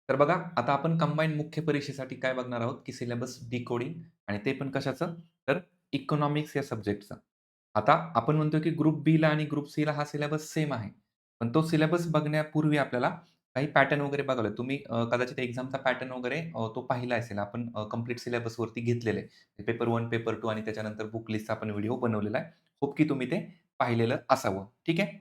तर बघा, आता आपण कंबाईंड मुख्य परीक्षेसाठी काय बघणार आहोत, की सिलेबस डिकोडिंग आणि ते पण कशाचं? तर इकॉनॉमिक्स या सब्जेक्टचं. आता आपण म्हणतो, की ग्रुप बीला आणि ग्रुप सीला हा सिलेबस सेम आहे. पण तो सिलेबस बघण्यापूर्वी आपल्याला काही पॅटर्न वगैरे बघावं लागेल. तुम्ही कदाचित एक्झामचा पॅटर्न वगैरे तो पाहिला असेल. आपण कंप्लीट सिलेबसवरती घेतलेलं आहे. पेपर 1, पेपर 2 आणि त्याच्यानंतर बुक लिस्टचा आपण व्हिडिओ बनवलेला आहे. होप की तुम्ही ते पाहिलेलं असावं. ठीक आहे.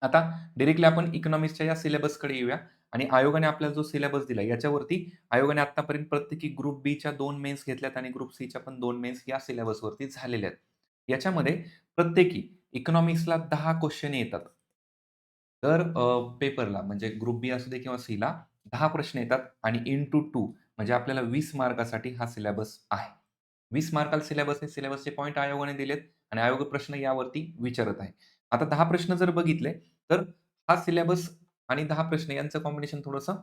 आता डायरेक्टली आपण इकॉनॉमिक्सच्या या सिलेबसकडे येऊया आणि आयोगाने आपल्याला जो सिलेबस दिला याच्यावरती आयोगाने आत्तापर्यंत प्रत्येकी ग्रुप बीच्या 2 मेन्स घेतल्यात आणि ग्रुप सीच्या पण 2 मेन्स या सिलेबसवरती झालेल्या आहेत. याच्यामध्ये प्रत्येकी इकॉनॉमिक्सला 10 क्वेश्चन येतात. तर पेपरला म्हणजे ग्रुप बी असू दे किंवा सीला 10 प्रश्न येतात आणि इंटू 2 म्हणजे आपल्याला 20 मार्कासाठी हा सिलेबस आहे. 20 मार्काला सिलेबस आहे. सिलेबसचे पॉइंट आयोगाने दिलेत आणि आयोग प्रश्न यावरती विचारत आहे. आता 10 प्रश्न जर बघितले, तर हा सिलेबस आणि 10 प्रश्न यांचं कॉम्बिनेशन थोडंसं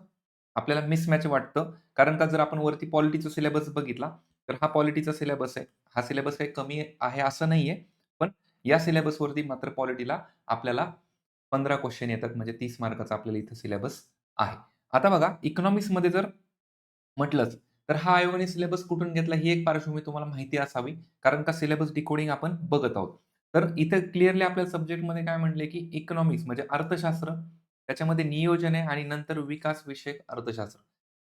आपल्याला मिसमॅच वाटतं. कारण का जर आपण वरती पॉलिटीचा सिलेबस बघितला, तर हा पॉलिटीचा सिलेबस आहे. हा सिलेबस काही कमी आहे असं नाहीये. पण या सिलेबसवरती मात्र पॉलिटीला आपल्याला 15 क्वेश्चन येतात म्हणजे 30 मार्काचा आपल्याला इथं सिलेबस आहे. आता बघा इकॉनॉमिक्समध्ये जर म्हटलंच, तर हा आयोगाने सिलेबस कुठून घेतला ही एक पार्श्वभूमी तुम्हाला माहिती असावी. कारण का सिलेबस डिकोडिंग आपण बघत आहोत. तर इथं क्लिअरली आपल्या सब्जेक्टमध्ये काय म्हटलंय, की इकॉनॉमिक्स म्हणजे अर्थशास्त्र, त्याच्यामध्ये नियोजन आहे आणि नंतर विकास विषयक अर्थशास्त्र.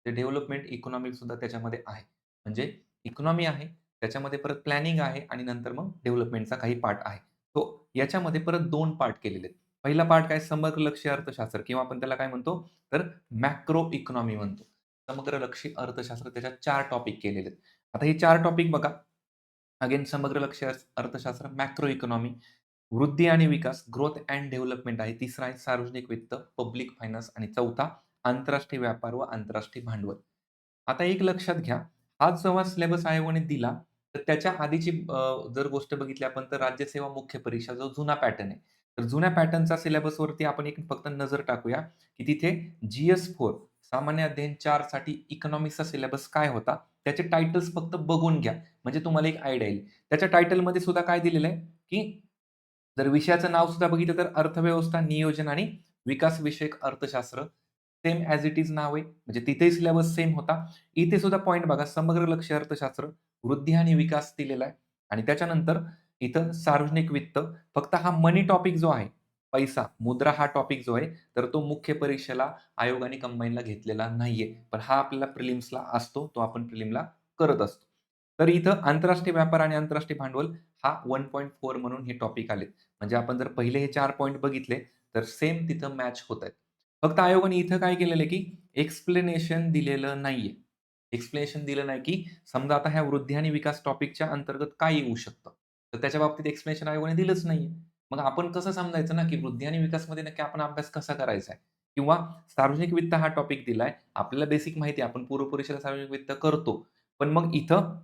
ते डेव्हलपमेंट इकॉनॉमिक्स सुद्धा त्याच्यामध्ये आहे. म्हणजे इकॉनॉमी आहे, त्याच्यामध्ये परत प्लॅनिंग आहे आणि नंतर मग डेव्हलपमेंटचा काही पार्ट आहे. तो याच्यामध्ये परत 2 पार्ट केलेले आहेत. पहिला पार्ट काय समग्रलक्षी अर्थशास्त्र किंवा आपण त्याला काय म्हणतो, तर मॅक्रो इकॉनॉमी म्हणतो. समग्रलक्षी अर्थशास्त्र त्याच्यात 4 टॉपिक केलेले आहेत. आता हे 4 टॉपिक बघा. अगेन समग्रलक्षी अर्थशास्त्र, मॅक्रो इकॉनॉमी, वृद्धी आणि विकास, ग्रोथ अँड डेव्हलपमेंट आहे. तिसरा आहे सार्वजनिक वित्त, पब्लिक फायनान्स आणि चौथा आंतरराष्ट्रीय व्यापार व आंतरराष्ट्रीय भांडवल. आता एक लक्षात घ्या, हा जेव्हा सिलेबस आयोगाने दिला, तर त्याच्या आधीची जर गोष्ट बघितली आपण तर राज्यसेवा मुख्य परीक्षा जो जुना पॅटर्न आहे. तर जुन्या पॅटर्नचा सिलेबसवरती आपण एक फक्त नजर टाकूया, की तिथे जी-एस-4 सामान्य अध्ययन 4 साठी इकॉनॉमिक्सचा सिलेबस काय होता? त्याचे टाइटल्स फक्त बघून घ्या. म्हणजे तुम्हाला एक आयडिया येईल. त्याच्या टायटलमध्ये सुद्धा काय दिलेलं आहे, की जर विषयाचं नाव सुद्धा बघितलं तर अर्थव्यवस्था, नियोजन आणि विकास विषयक अर्थशास्त्र. सेम ॲज इट इज नाव आहे. म्हणजे तिथेही सिलेबस सेम होता. इथे सुद्धा पॉइंट बघा समग्र लक्ष्य अर्थशास्त्र, वृद्धी आणि विकास दिलेला आहे आणि त्याच्यानंतर इथं सार्वजनिक वित्त. फक्त हा मनी टॉपिक जो आहे, पैसा, मुद्रा हा टॉपिक जो आहे, तर तो मुख्य परीक्षेला आयोगाने कंबाईनला घेतलेला नाहीये. पण हा आपल्याला प्रिलिम्सला असतो. तो आपण प्रिलिमला करत असतो. तर इथं आंतरराष्ट्रीय व्यापार आणि आंतरराष्ट्रीय भांडवल हा 1.4 म्हणून हे टॉपिक आलेत. म्हणजे आपण जर पहिले हे 4 पॉइंट बघितले, तर सेम तिथं मॅच होतायत. फक्त आयोगाने इथं काय केलेलं आहे, की एक्सप्लेनेशन दिलेलं नाहीये. एक्सप्लेनेशन दिलं नाही, की समजा आता ह्या वृद्धी आणि विकास टॉपिकच्या अंतर्गत काय येऊ शकतं? तर त्याच्या बाबतीत एक्सप्लेनेशन आयोगाने दिलंच नाहीये. मग आपण कसं समजायचं ना, की वृद्धी आणि विकासमध्ये नक्की आपण अभ्यास कसा करायचा आहे? किंवा सार्वजनिक वित्त हा टॉपिक दिलाय. आपल्याला बेसिक माहिती आहे. आपण पूर्व परीक्षेला सार्वजनिक वित्त करतो. पण मग इथं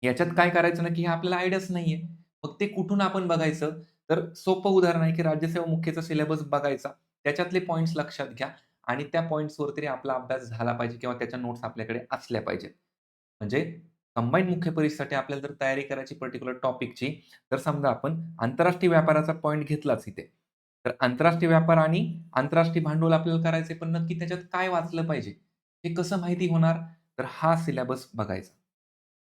याच्यात काय करायचं ना, की हे आपल्याला आयडियाच नाहीये. मग ते कुठून आपण बघायचं? तर सोपं उदाहरण आहे, की राज्यसेवा मुख्यचा सिलेबस बघायचा. त्याच्यातले पॉइंट्स लक्षात घ्या आणि त्या पॉइंट्सवर तरी आपला अभ्यास झाला पाहिजे किंवा त्याच्या नोट्स आपल्याकडे असल्या पाहिजेत. म्हणजे कंबाईंड मुख्य परीक्षेसाठी आपल्याला जर तयारी करायची पर्टिक्युलर टॉपिकची, तर समजा आपण आंतरराष्ट्रीय व्यापाराचा पॉइंट घेतलाच इथे. तर आंतरराष्ट्रीय व्यापार आणि आंतरराष्ट्रीय भांडवल आपल्याला करायचंय, पण नक्की त्याच्यात काय वाचलं पाहिजे? हे कसं माहिती होणार? तर हा सिलेबस बघायचा.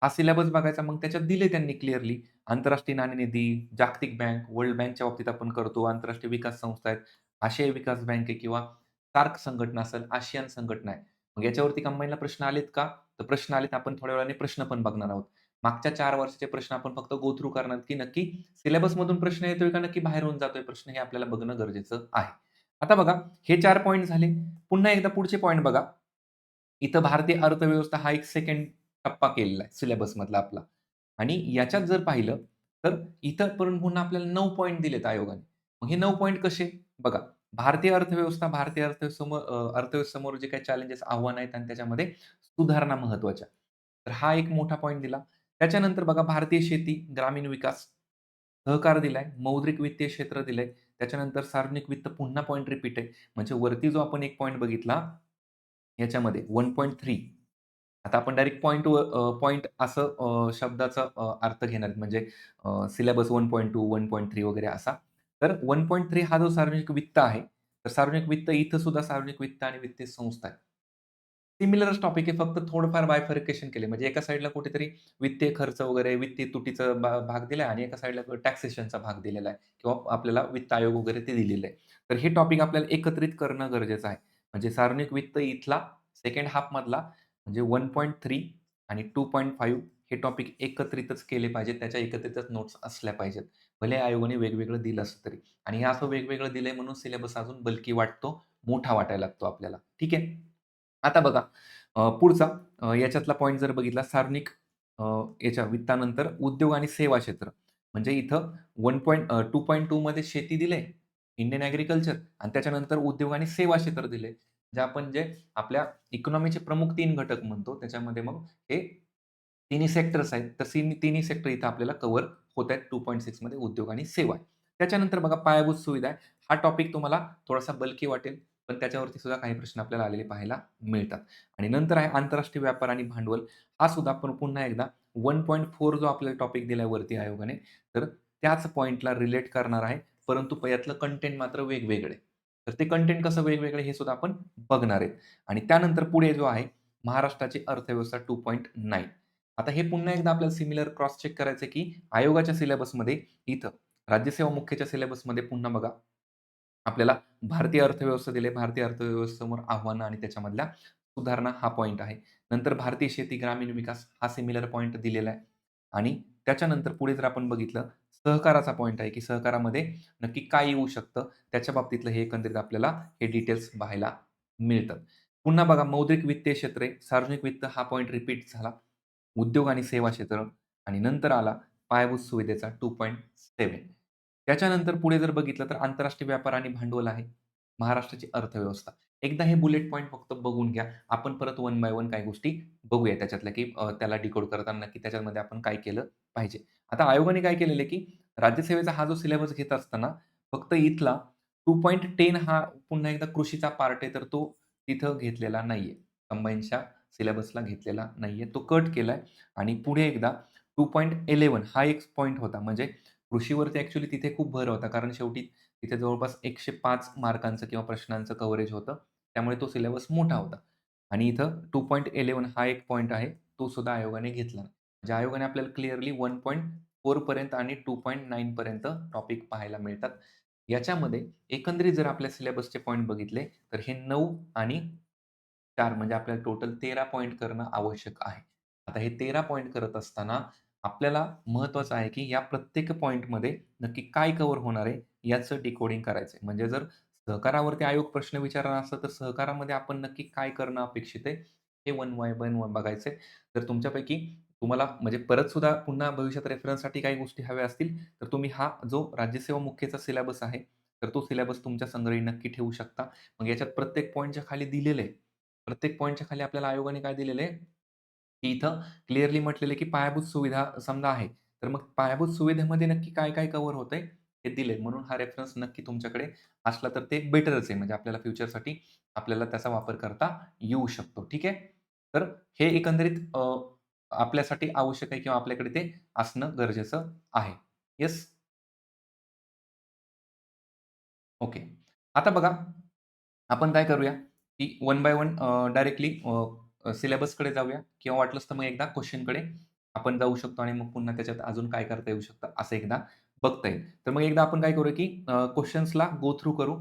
हा सिलेबस बघायचा. मग त्याच्यात दिले त्यांनी क्लिअरली आंतरराष्ट्रीय नाणेनिधी, जागतिक बँक, वर्ल्ड बँकच्या बाबतीत आपण करतो. आंतरराष्ट्रीय विकास संस्था आहेत, आशियाई विकास बँक आहे किंवा सार्क संघटना असेल, आसियान संघटना आहे. मग याच्यावरती कंबाईनला प्रश्न आलेत का? तर प्रश्न आलेत. आपण थोड्या वेळाने प्रश्न पण बघणार आहोत. मागच्या 4 वर्षाचे प्रश्न आपण फक्त गो थ्रू करणार, की नक्की सिलेबसमधून प्रश्न येतोय का नक्की बाहेरून जातोय प्रश्न हे आपल्याला बघणं गरजेचं आहे. आता बघा हे 4 पॉइंट झाले. पुन्हा एकदा पुढचे पॉइंट बघा. इथं भारतीय अर्थव्यवस्था हा एक सेकंड टप्पा केलेला आहे सिलेबसमधला आपला आणि याच्यात जर पाहिलं, तर इथं पण पुन्हा आपल्याला 9 पॉइंट दिलेत आयोगाने. मग हे 9 पॉइंट कसे? बघा, भारतीय अर्थव्यवस्थेसमोर जे काही चॅलेंजेस, आव्हानं आहेत आणि त्याच्यामध्ये सुधारणा महत्त्वाच्या. तर हा एक मोठा पॉइंट दिला. त्याच्यानंतर बघा भारतीय शेती, ग्रामीण विकास, सहकार दिलाय, मौद्रिक वित्तीय क्षेत्र दिलंय. त्याच्यानंतर सार्वजनिक वित्त पुन्हा पॉइंट रिपीट आहे. म्हणजे वरती जो आपण एक पॉइंट बघितला, याच्यामध्ये 1.3 आता आपण डायरेक्ट पॉइंट असं शब्दाचा अर्थ घेणार आहेत. म्हणजे सिलेबस 1.2, 1.3 वगैरे असा. तर 1.3 हा जो सार्वजनिक वित्त आहे, तर सार्वजनिक वित्त इथं सुद्धा सार्वजनिक वित्त आणि वित्तीय संस्था आहे. सिमिलरच टॉपिक आहे, फक्त थोडंफार बायफर्केशन केले. म्हणजे एका साइडला कुठेतरी वित्तीय खर्च वगैरे, वित्तीय तुटीचा भाग दिलाय आणि एका साइडला टॅक्सेशनचा भाग दिलेला आहे किंवा आपल्याला वित्त आयोग वगैरे ते दिलेलं आहे. तर हे टॉपिक आपल्याला एकत्रित करणं गरजेचं आहे. म्हणजे सार्वजनिक वित्त इथला सेकंड हाल्फमधला म्हणजे 1.3 आणि 2.5 हे टॉपिक एकत्रितच केले पाहिजेत. त्याच्या एकत्रितच नोट्स असल्या पाहिजेत. भले आयोगाने वेगवेगळं दिलं असलं तरी. आणि हे असं वेगवेगळं दिलंय म्हणून सिलेबस अजून बल्की वाटतो, मोठा वाटायला लागतो आपल्याला. ठीक आहे. आता बघा पुढचा याच्यातला पॉइंट जर बघितला सार्वजनिक अ, याच्या वित्तानंतर उद्योग आणि सेवा क्षेत्र. म्हणजे इथं 2.2 मध्ये शेती दिलंय, इंडियन ॲग्रीकल्चर आणि त्याच्यानंतर उद्योग आणि सेवा क्षेत्र दिले. म्हणजे आपण जे आपल्या इकॉनॉमीचे प्रमुख 3 घटक म्हणतो, त्याच्यामध्ये मग हे तिन्ही सेक्टर्स आहेत. तर तिन्ही सेक्टर इथं आपल्याला कव्हर होत आहेत 2.6 मध्ये उद्योग आणि सेवा. त्याच्यानंतर बघा पायाभूत सुविधा आहे. हा टॉपिक तुम्हाला थोडासा बल्की वाटेल, पण त्याच्यावरती सुद्धा काही प्रश्न आपल्याला आलेले पाहायला मिळतात. आणि नंतर आहे आंतरराष्ट्रीय व्यापार आणि भांडवल. हा सुद्धा आपण पुन्हा एकदा 1.4 जो आपल्याला टॉपिक दिलाय वरती आयोगाने, तर त्याच पॉइंटला रिलेट करणार आहे. परंतु यातलं कंटेंट मात्र वेगवेगळं आहे. तर ते कंटेंट कसं वेगवेगळं आहे हे सुद्धा आपण बघणार आहेत. आणि त्यानंतर पुढे जो आहे महाराष्ट्राची अर्थव्यवस्था 2.9. आता हे पुन्हा एकदा आपल्याला सिमिलर क्रॉस चेक करायचं आहे, की आयोगाच्या सिलेबसमध्ये इथं राज्यसेवा मुख्यच्या सिलेबसमध्ये पुन्हा बघा, आपल्याला भारतीय अर्थव्यवस्था दिली आहे. भारतीय अर्थव्यवस्थेसमोर आव्हानं आणि त्याच्यामधल्या सुधारणा हा पॉइंट आहे. नंतर भारतीय शेती ग्रामीण विकास हा सिमिलर पॉइंट दिलेला आहे. आणि त्याच्यानंतर पुढे जर आपण बघितलं, सहकाराचा पॉइंट आहे, की सहकारामध्ये नक्की काय येऊ शकतं, त्याच्या बाबतीतलं हे एकंदरीत आपल्याला हे डिटेल्स पाहायला मिळतात. पुन्हा बघा मौद्रिक वित्तीय क्षेत्रे, सार्वजनिक वित्त हा पॉइंट रिपीट झाला. उद्योग आणि सेवा क्षेत्र आणि नंतर आला पायाभूत सुविधेचा 2.7. त्याच्यानंतर पुढे जर बघितलं तर आंतरराष्ट्रीय व्यापार आणि भांडवल आहे. महाराष्ट्राची अर्थव्यवस्था. एकदा हे बुलेट पॉइंट फक्त बघून घ्या. आपण परत वन बाय वन काही गोष्टी बघूया त्याच्यातल्या, की त्याला डिकोड करताना की त्याच्यामध्ये आपण काय केलं पाहिजे. आता आयोगाने काय केलेलं आहे, की राज्यसेवेचा हा जो सिलेबस घेत असताना फक्त इथला 2.10 हा पुन्हा एकदा कृषीचा पार्ट आहे, तर तो तिथं घेतलेला नाहीये. कंबाईनच्या सिलेबसला घेतलेला नाहीये. तो कट केलाय आणि पुढे एकदा 2.11 हा एक पॉइंट होता. म्हणजे कृषीवरती ॲक्चुअली तिथे खूप भर होता. कारण शेवटी तिथे जवळपास 105 मार्कांचं किंवा प्रश्नांचं कव्हरेज होतं. त्यामुळे तो सिलेबस मोठा होता. आणि इथं 2.11 हा एक पॉइंट आहे. तो सुद्धा आयोगाने घेतला. म्हणजे आयोगाने आपल्याला क्लिअरली 1.4 पर्यंत आणि 2.9 पर्यंत टॉपिक पाहायला मिळतात. याच्यामध्ये एकंदरीत जर आपल्या सिलेबसचे पॉइंट बघितले, तर हे 9 आणि 4 म्हणजे आपल्याला टोटल 13 पॉइंट करणं आवश्यक आहे. आता हे 13 पॉइंट करत असताना आपल्याला महत्त्वाचं आहे, की या प्रत्येक पॉइंटमध्ये नक्की काय कव्हर होणार आहे, याचं डिकोडिंग करायचं आहे. म्हणजे जर सहकारावरती आयोग प्रश्न विचारणार असला, तर सहकारामध्ये आपण नक्की काय करणं अपेक्षित आहे, हे वन बाय वन बघायचं आहे. तर तुमच्यापैकी तुम्हाला म्हणजे परत सुद्धा पुन्हा भविष्यात रेफरन्ससाठी काही गोष्टी हव्या असतील, तर तुम्ही हा जो राज्यसेवा मुख्यचा सिलेबस आहे, तर तो सिलेबस तुमच्या संग्रही नक्की ठेवू शकता. मग याच्यात प्रत्येक पॉइंटच्या खाली दिलेलं आहे. प्रत्येक पॉइंटच्या खाली आपल्याला आयोगाने काय दिलेलं आहे, की इथं क्लिअरली म्हटलेलं आहे, की पायाभूत सुविधा समजा आहे. तर मग पायाभूत सुविधेमध्ये नक्की काय-काय कव्हर होतंय हे दिलंय. म्हणून हा रेफरन्स नक्की तुमच्याकडे असला तर ते बेटरच आहे. म्हणजे आपल्याला फ्युचरसाठी आपल्याला त्याचा वापर करता येऊ शकतो. ठीक आहे. तर हे एकंदरीत आपल्यासाठी आवश्यक आहे किंवा आपल्याकडे ते असणं गरजेचं आहे. येस? ओके. आता बघा, आपण काय करूया, की वन बाय वन डायरेक्टली सिलेबसकडे जाऊया किंवा वाटलंच तर मग एकदा क्वेशनकडे आपण जाऊ शकतो आणि मग पुन्हा त्याच्यात अजून काय करता येऊ शकतं, असं एकदा बघता येईल. तर मग एकदा आपण काय करूया, की क्वेशन्सला गो थ्रू करू.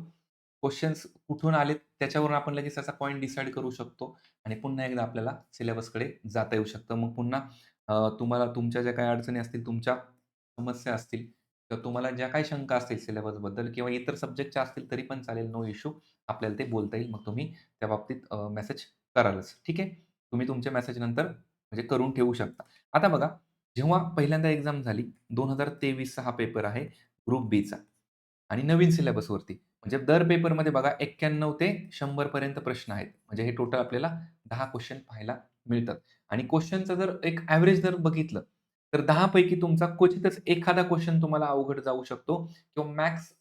क्वेशन्स कुठून आलेत त्याच्यावरून आपण लगेच त्याचा पॉइंट डिसाईड करू शकतो आणि पुन्हा एकदा आपल्याला सिलेबसकडे जाता येऊ शकतं. मग पुन्हा तुम्हाला तुमच्या ज्या काही अडचणी असतील, तुमच्या समस्या असतील तर तुम्हाला ज्या काही शंका असतील सिलेबसबद्दल किंवा इतर सब्जेक्टच्या असतील तरी पण चालेल, नो इश्यू. आपल्याला ते बोलता येईल. मग तुम्ही त्या बाबतीत मेसेज करालच. ठीक आहे. तुम्ही तुमचे मेसेज नंतर म्हणजे करून ठेवू शकता. आता बघा, जेव्हा पहिल्यांदा एक्झाम झाली 2023 चा हा पेपर आहे ग्रुप बीचा आणि नवीन सिलेबसवरती. म्हणजे दर पेपरमध्ये बघा 91 ते 100 पर्यंत प्रश्न आहेत. म्हणजे हे टोटल आपल्याला 10 क्वेशन पाहायला मिळतात आणि क्वेशनचं जर एक एव्हरेज जर बघितलं, तर 10 पैकी तुमचा क्वचितच एखादा क्वेशन तुम्हाला अवघड जाऊ शकतो किंवा मॅक्स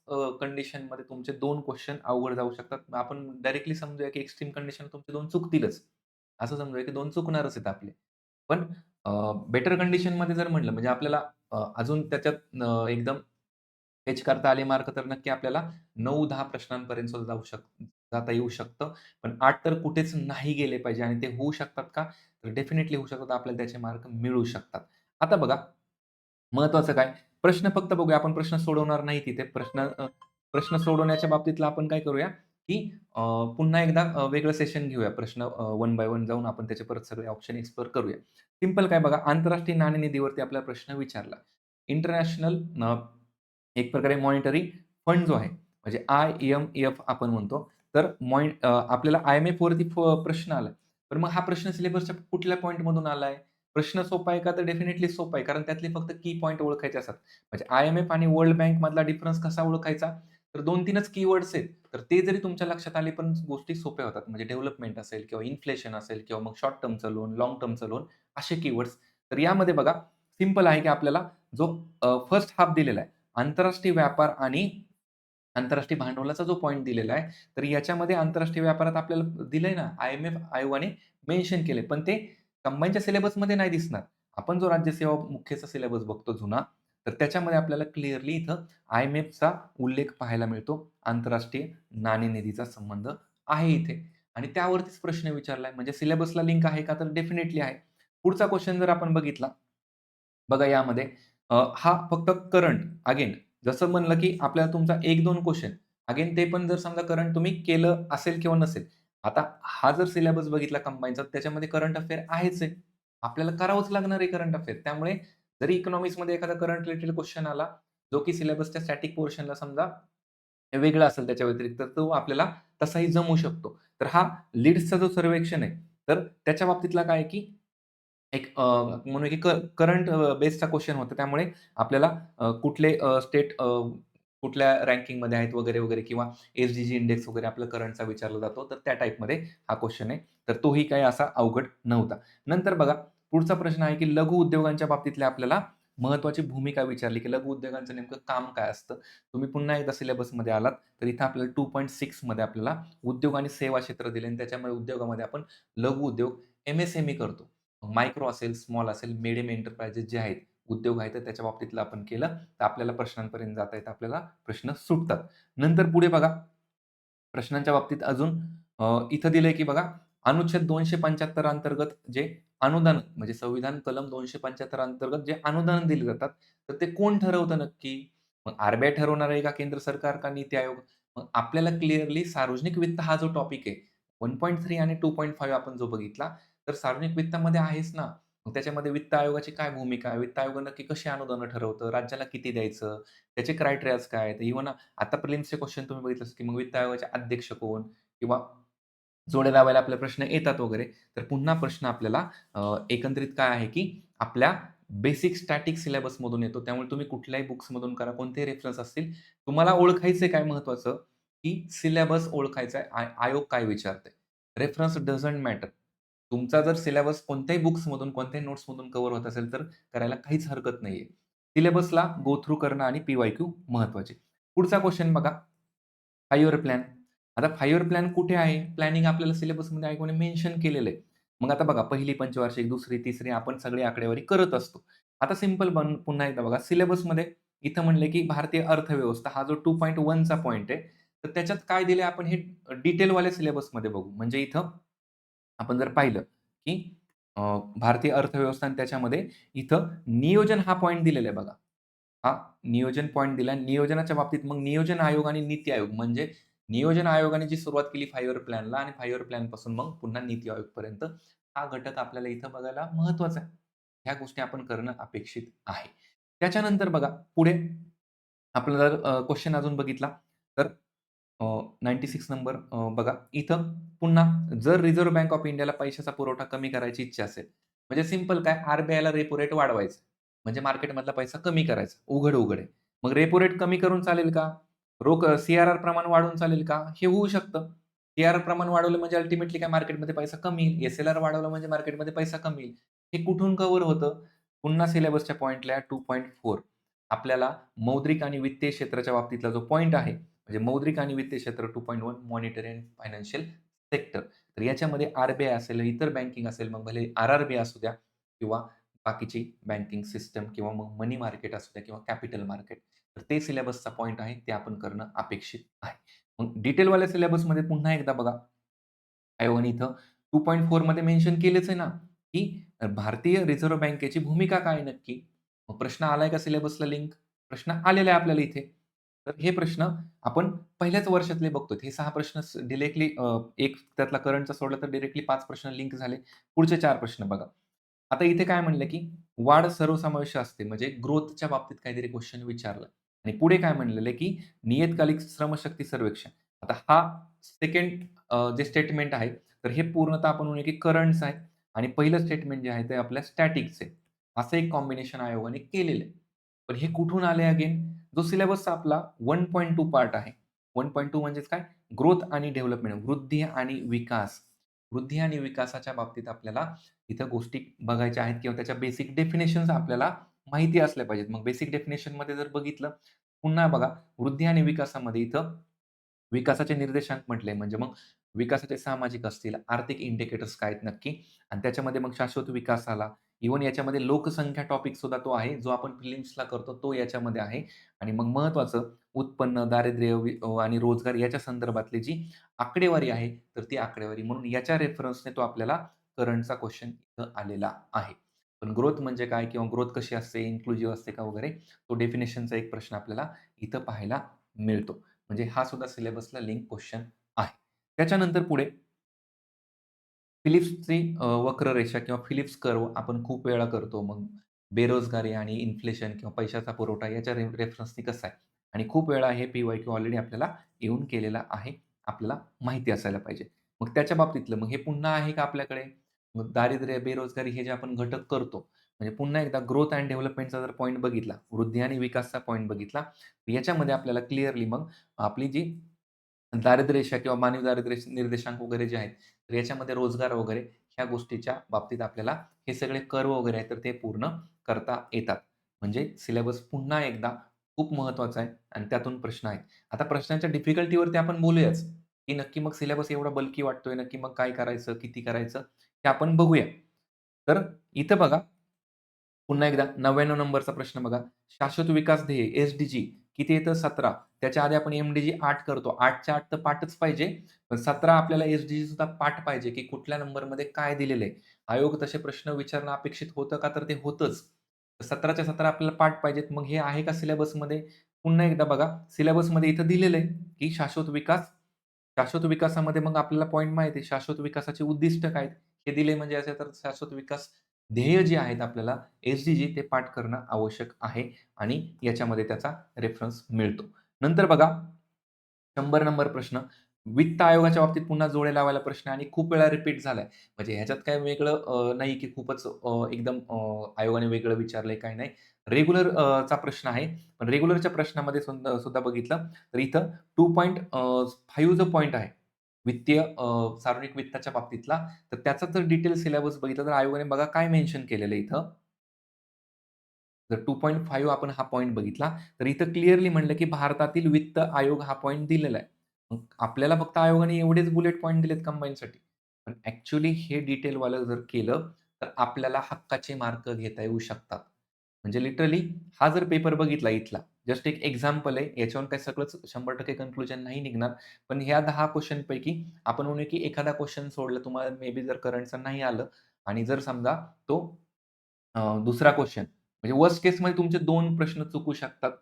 कंडिशनमध्ये तुमचे 2 क्वेशन अवघड जाऊ शकतात. आपण डायरेक्टली समजूया की एक्स्ट्रीम कंडिशन तुमचे 2 चुकतीलच. असं समजूया की 2 चुकणारच आहेत आपले. पण बेटर कंडिशनमध्ये जर म्हटलं म्हणजे आपल्याला अजून त्याच्यात एकदम फेच करता आले मार्क तर नक्की आपल्याला 9-10 प्रश्नांपर्यंत सुद्धा जाऊ शकतो. जाता येऊ शकतं. पण 8 तर कुठेच नाही गेले पाहिजे आणि ते होऊ शकतात का? तर डेफिनिटली होऊ शकतात. आपल्याला त्याचे मार्क मिळू शकतात. आता बघा महत्वाचं काय? प्रश्न फक्त बघूया. आपण प्रश्न सोडवणार नाही तिथे. प्रश्न सोडवण्याच्या बाबतीतला आपण काय करूया, की अ, पुन्हा एकदा वेगळं सेशन घेऊया. प्रश्न वन बाय वन जाऊन आपण त्याचे परत सगळे ऑप्शन एक्सप्लोर करूया. सिंपल काय बघा, आंतरराष्ट्रीय नाणेनिधीवरती आपल्याला प्रश्न विचारला. इंटरनॅशनल एक प्रकारे मॉनिटरी फंड जो आहे, म्हणजे IMF आपण म्हणतो. तर आपल्याला IMFवरती प्रश्न आला. तर मग हा प्रश्न सिलेबसच्या कुठल्या पॉइंटमधून आलाय? प्रश्न सोपा आहे का? तर डेफिनिटली सोपा आहे. कारण त्यातले फक्त की पॉइंट ओळखायचे असतात. म्हणजे IMF आणि वर्ल्ड बँक मधला डिफरन्स कसा ओळखायचा? तर 2-3च कीवर्ड्स आहेत. तर ते जरी तुमच्या लक्षात आले, पण गोष्टी सोप्या होतात. म्हणजे डेव्हलपमेंट असेल किंवा इन्फ्लेशन असेल किंवा मग शॉर्ट टर्मचं लोन, लाँग टर्मचं लोन असे कीवर्ड्स. तर यामध्ये बघा सिंपल आहे, की आपल्याला जो फर्स्ट हाल्फ दिलेला आहे, आंतरराष्ट्रीय व्यापार आणि आंतरराष्ट्रीय भांडवलाचा जो पॉइंट दिलेला आहे, तर याच्यामध्ये आंतरराष्ट्रीय व्यापारात आपल्याला दिलंय ना, IMF आयोगाने मेन्शन केले. पण ते कंबाईनच्या सिलेबसमध्ये नाही दिसणार. आपण जो राज्य सेवा मुख्यचा सिलेबस बघतो जुना, तर त्याच्यामध्ये आपल्याला क्लिअरली इथं IMFचा उल्लेख पाहायला मिळतो. आंतरराष्ट्रीय नाणेनिधीचा संबंध आहे इथे आणि त्यावरतीच प्रश्न विचारलाय. म्हणजे सिलेबसला लिंक आहे का? तर डेफिनिटली आहे. पुढचा क्वेशन जर आपण बघितला, बघा यामध्ये हा फक्त करंट अगेन जसं म्हणलं, की आपल्याला तुमचा 1-2 क्वेशन अगेन ते पण जर समजा करंट तुम्ही केलं असेल किंवा नसेल. आता हा जर सिलेबस बघितला कंबाईनचा त्याच्यामध्ये करंट अफेअर आहेच आहे. आपल्याला करावंच लागणार आहे करंट अफेअर. त्यामुळे जरी इकॉनॉमिक्समध्ये एखादा करंट रिलेटेड क्वेशन आला, जो की सिलेबसच्या स्टॅटिक पोर्शनला समजा वेगळा असेल त्याच्या व्यतिरिक्त, तर तो आपल्याला तसाही जमू शकतो. तर हा लीड्सचा जो सर्वेक्षण आहे, तर त्याच्या बाबतीतला काय आहे, की एक म्हणूया की करंट बेसचा क्वेशन होता. त्यामुळे आपल्याला कुठले स्टेट कुठल्या रँकिंगमध्ये आहेत वगैरे, वगैरे किंवा एस-डी-जी इंडेक्स वगैरे आपल्या करंटचा विचारला जातो. तर त्या टाइपमध्ये हा क्वेशन आहे. तर तोही काही असा अवघड नव्हता. नंतर बघा पुढचा प्रश्न आहे की लघु उद्योगांच्या बाबतीतल्या आपल्याला महत्त्वाची भूमिका विचारली, की लघु उद्योगांचं नेमकं काम काय असतं? तुम्ही पुन्हा एकदा सिलेबसमध्ये आलात, तर इथं आपल्याला 2.6 मध्ये आपल्याला उद्योग आणि सेवा क्षेत्र दिले आणि त्याच्यामध्ये उद्योगामध्ये आपण लघु उद्योग, MSME करतो. मायक्रो असेल, स्मॉल असेल, मीडियम एंटरप्राइजेस जे आहेत, उद्योग आहेत, तर त्याच्या बाबतीतलं आपण केलं, तर आपल्याला प्रश्नांपर्यंत जाता येतं, आपल्याला प्रश्न सुटतात. नंतर पुढे बघा, प्रश्नांच्या बाबतीत अजून इथं दिलंय की बघा, अनुच्छेद 275 अंतर्गत जे अनुदान म्हणजे संविधान कलम 275 अंतर्गत जे अनुदान दिले जातात, तर ते कोण ठरवतं नक्की? मग RBI ठरवणार आहे का केंद्र सरकार का नीती आयोग? मग आपल्याला क्लिअरली सार्वजनिक वित्त हा जो टॉपिक आहे, 1.3 आणि 2.5 आपण जो बघितला, तर सार्वजनिक वित्तामध्ये आहेच ना. मग त्याच्यामध्ये वित्त आयोगाची काय भूमिका आहे? वित्त आयोग नक्की कशी अनुदानं ठरवतं? राज्याला किती द्यायचं? त्याचे क्रायटेरियाज काय आहेत? इव्हन आता प्रिलिम्सचे क्वेशन तुम्ही बघितलं असेल, की मग वित्त आयोगाचे अध्यक्ष कोण? किंवा जोड्या लावायला आपले प्रश्न येतात वगैरे. तर पुन्हा प्रश्न आपल्याला एकंदरीत काय आहे, की आपल्या बेसिक स्टॅटिक सिलेबसमधून येतो. त्यामुळे तुम्ही कुठल्याही बुक्समधून करा, कोणतेही रेफरन्स असतील. तुम्हाला ओळखायचंय काय महत्त्वाचं, की सिलेबस ओळखायचा आहे. आयोग काय विचारतंय. Reference doesn't matter. तुमचा जर सिलेबस कोणत्याही बुक्समधून, कोणत्याही नोट्समधून कव्हर होत असेल, तर करायला काहीच हरकत नाहीये. सिलेबसला गो थ्रू करणं आणि पी-वाय-क्यू महत्त्वाचे. पुढचा क्वेशन बघा, 5 इयर प्लॅन. आता 5 इयर प्लॅन कुठे आहे? प्लॅनिंग आपल्याला सिलेबसमध्ये आयोगाने मेन्शन केलेलं आहे. मग आता बघा पहिली पंचवार्षिक, दुसरी, तिसरी आपण सगळी आकडेवारी करत असतो. आता सिंपल पुन्हा एकदा बघा सिलेबसमध्ये इथं म्हणले की भारतीय अर्थव्यवस्था हा जो 2.1 चा पॉइंट आहे, तर त्याच्यात काय दिलंय आपण हे डिटेलवाल्या सिलेबसमध्ये बघू. म्हणजे इथं आपण जर पाहिलं की अ, भारतीय अर्थव्यवस्था आणि त्याच्यामध्ये इथं नियोजन हा पॉइंट दिलेला आहे बघा. हा नियोजन पॉइंट दिला. नियोजनाच्या बाबतीत मग नियोजन आयोग आणि नीती आयोग म्हणजे नियोजन आयोगाने जी सुरुवात केली 5 इयर प्लॅनला आणि 5 इयर प्लॅनपासून मग पुन्हा नीती आयोगपर्यंत हा घटक आपल्याला इथं बघायला महत्त्वाचा आहे. ह्या गोष्टी आपण करणं अपेक्षित आहे. त्याच्यानंतर बघा पुढे आपला जर क्वेशन अजून बघितला तर 96 नंबर बघा इथं पुन्हा जर रिझर्व्ह बँक ऑफ इंडियाला पैशाचा पुरवठा कमी करायची इच्छा असेल, म्हणजे सिंपल काय आर-बी-आयला रेपो रेट वाढवायचा. म्हणजे मार्केटमधला पैसा कमी करायचा. उघड-उघड आहे. मग रेपो रेट कमी करून चालेल का? सी-आर-आर प्रमाण वाढवून चालेल का? हे होऊ शकतं. सी-आर-आर प्रमाण वाढवलं म्हणजे अल्टिमेटली काय मार्केटमध्ये पैसा कमी येईल. एस-एल-आर वाढवलं म्हणजे मार्केटमध्ये पैसा कमी येईल. हे कुठून कव्हर होतं? पुन्हा सिलेबसच्या पॉइंटला 2.4 आपल्याला मौद्रिक आणि वित्तीय क्षेत्राच्या बाबतीतला जो पॉइंट आहे, म्हणजे मौद्रिक आणि वित्तीय क्षेत्र 2.1 मॉनिटरी अँड फायनान्शियल सेक्टर. तर याच्यामध्ये आर-बी-आय असेल, इतर बँकिंग असेल, मग भले आर-आर-बी असू द्या किंवा बाकीची बँकिंग सिस्टम किंवा मग मनी मार्केट असू द्या किंवा कॅपिटल मार्केट. तर ते सिलेबसचा पॉइंट आहे, ते आपण करणं अपेक्षित आहे. मग डिटेलवाल्या सिलेबसमध्ये पुन्हा एकदा बघा, आयोगाने इथं 2.4 मध्ये मेन्शन केलंच आहे ना, की भारतीय रिझर्व्ह बँकेची भूमिका काय आहे नक्की? मग प्रश्न आलाय का सिलेबसला लिंक? प्रश्न आलेला आहे आपल्याला इथे. तर हे प्रश्न आपण पहिल्याच वर्षातले बघतोय. हे 6 प्रश्न डायरेक्टली एक त्यातला करंटचा सोडला तर डायरेक्टली 5 प्रश्न लिंक झाले. पुढचे 4 प्रश्न बघा. आता इथे काय म्हणलं, की वाढ सर्वसमावेश असते म्हणजे ग्रोथच्या बाबतीत काहीतरी क्वेशन विचारलं आणि पुढे काय म्हणलेलं आहे, की नियतकालिक श्रमशक्ती सर्वेक्षण. आता हा सेकंड जे स्टेटमेंट आहे, तर हे पूर्णतः आपण म्हणूया की करंट्स आहे आणि पहिलं स्टेटमेंट जे आहे ते आपल्या स्टॅटिक्स आहे. असं एक कॉम्बिनेशन आयोगाने केलेलं आहे. पण हे कुठून आले अगेन? जो सिलेबसचा आपला 1.2 पार्ट आहे. 1.2 म्हणजेच काय? ग्रोथ आणि डेव्हलपमेंट, वृद्धी आणि विकास. वृद्धी आणि विकासाच्या बाबतीत आपल्याला इथं गोष्टी बघायच्या आहेत किंवा त्याच्या बेसिक डेफिनिशन्स आपल्याला माहिती असल्या पाहिजेत. मग बेसिक डेफिनिशनमध्ये जर बघितलं, पुन्हा बघा वृद्धी आणि विकासामध्ये इथं विकासाचे निर्देशांक म्हटले म्हणजे मग विकासाचे सामाजिक असतील, आर्थिक इंडिकेटर्स काय आहेत नक्की आणि त्याच्यामध्ये मग शाश्वत विकास आला. इव्हन याच्यामध्ये लोकसंख्या टॉपिक सुद्धा तो आहे, जो आपण प्रिलिम्सला करतो तो याच्यामध्ये आहे आणि मग महत्त्वाचं उत्पन्न, दारिद्र्य आणि रोजगार याच्या संदर्भातली जी आकडेवारी आहे, तर ती आकडेवारी म्हणून याच्या रेफरन्सने तो आपल्याला करंटचा क्वेशन इथं आलेला आहे. पण ग्रोथ म्हणजे काय किंवा ग्रोथ कशी असते, इन्क्लुझिव्ह असते का वगैरे, तो डेफिनिशनचा एक प्रश्न आपल्याला इथं पाहायला मिळतो. म्हणजे हा सुद्धा सिलेबसला लिंक क्वेशन आहे. त्याच्यानंतर पुढे फिलिप्सची वक्ररेषा किंवा फिलिप्स कर्व्ह आपण खूप वेळा करतो. मग बेरोजगारी आणि इन्फ्लेशन किंवा पैशाचा पुरवठा याच्या रेफरन्सनी कसं आहे आणि खूप वेळा हे पी-वाय-क्यू ऑलरेडी आपल्याला येऊन केलेला आहे. आपल्याला माहिती असायला पाहिजे. मग त्याच्या बाबतीतलं मग हे पुन्हा आहे का आपल्याकडे? मग दारिद्र्य, बेरोजगारी हे जे आपण घटक करतो, म्हणजे पुन्हा एकदा ग्रोथ एंड डेव्हलपमेंटचा जर पॉइंट बघितला, वृद्धी आणि विकासचा पॉइंट बघितला, याच्यामध्ये आपल्याला क्लिअरली मग आपली जी दारिद्र्य रेषा किंवा मानवी दारिद्र्य निर्देशांक वगैरे जे आहेत, तर याच्यामध्ये रोजगार वगैरे ह्या गोष्टीच्या बाबतीत आपल्याला हे सगळे कर्व वगैरे आहेत, तर ते पूर्ण करता येतात. म्हणजे सिलेबस पुन्हा एकदा खूप महत्त्वाचा आहे आणि त्यातून प्रश्न आहेत. आता प्रश्नांच्या डिफिकल्टीवरती आपण बोलूयाच, की नक्की मग सिलेबस एवढा बल्की वाटतोय, नक्की मग काय करायचं, किती करायचं, हे आपण बघूया. तर इथं बघा पुन्हा एकदा 99 नंबरचा प्रश्न बघा. शाश्वत विकास ध्येय एस-डी-जी किती येतं? 17. त्याच्या आधी आपण एम-डी-जी 8 करतो. 8च्या 8 तर पाठच पाहिजे. पण 17 आपल्याला एस-डी-जी सुद्धा पाठ पाहिजे, की कुठल्या नंबरमध्ये काय दिलेलं आहे. आयोग तसे प्रश्न विचारणं अपेक्षित होतं का? तर ते होतंच. 17च्या 17 आपल्याला पाठ पाहिजेत. मग हे आहे का सिलेबसमध्ये? पुन्हा एकदा बघा, सिलेबसमध्ये इथं दिलेलं आहे, की शाश्वत विकास. शाश्वत विकासामध्ये मग आपल्याला पॉइंट माहिती आहे. शाश्वत विकासाचे उद्दिष्ट काय आहेत? हे दिले म्हणजे असे तर शाश्वत विकास ध्येय जे आहेत आपल्याला एस-डी-जी ते पाठ करणं आवश्यक आहे आणि याच्यामध्ये त्याचा रेफरन्स मिळतो. नंतर बघा 100 नंबर प्रश्न. वित्त आयोगाच्या बाबतीत पुन्हा जोडे लावायला प्रश्न आणि खूप वेळा रिपीट झालाय. म्हणजे ह्याच्यात काय वेगळं नाही की खूपच एकदम आयोगाने वेगळं विचारलंय काही नाही. रेग्युलर चा प्रश्न आहे. पण रेग्युलरच्या प्रश्नामध्ये सुद्धा सुद्धा बघितलं तर इथं 2.5 जो पॉइंट आहे, वित्तीय सार्वजनिक वित्ताच्या बाबतीतला, तर त्याचा जर डिटेल सिलेबस बघितला तर आयोगाने बघा काय मेन्शन केलेलं आहे इथं. जर 2.5 आपण हा पॉइंट बघितला, तर इथं क्लिअरली म्हणलं, की भारतातील वित्त आयोग हा पॉइंट दिलेला आहे. मग आपल्याला फक्त आयोगाने एवढेच बुलेट पॉइंट दिलेत कंबाईनसाठी. पण ॲक्चुअली हे डिटेलवालं जर केलं, तर आपल्याला हक्काचे मार्क घेता येऊ शकतात. म्हणजे लिटरली हा जर पेपर बघितला इथला, जस्ट एक एक्झाम्पल आहे. याच्यावरून काही सगळंच 100% कन्क्लुजन नाही निघणार. पण ह्या 10 क्वेशनपैकी आपण म्हणूया, की एखादा क्वेशन सोडला तुम्हाला मे बी जर करंटचं नाही आलं आणि जर समजा तो दुसरा क्वेशन म्हणजे वर्स्ट केसमध्ये तुमचे 2 प्रश्न चुकू शकतात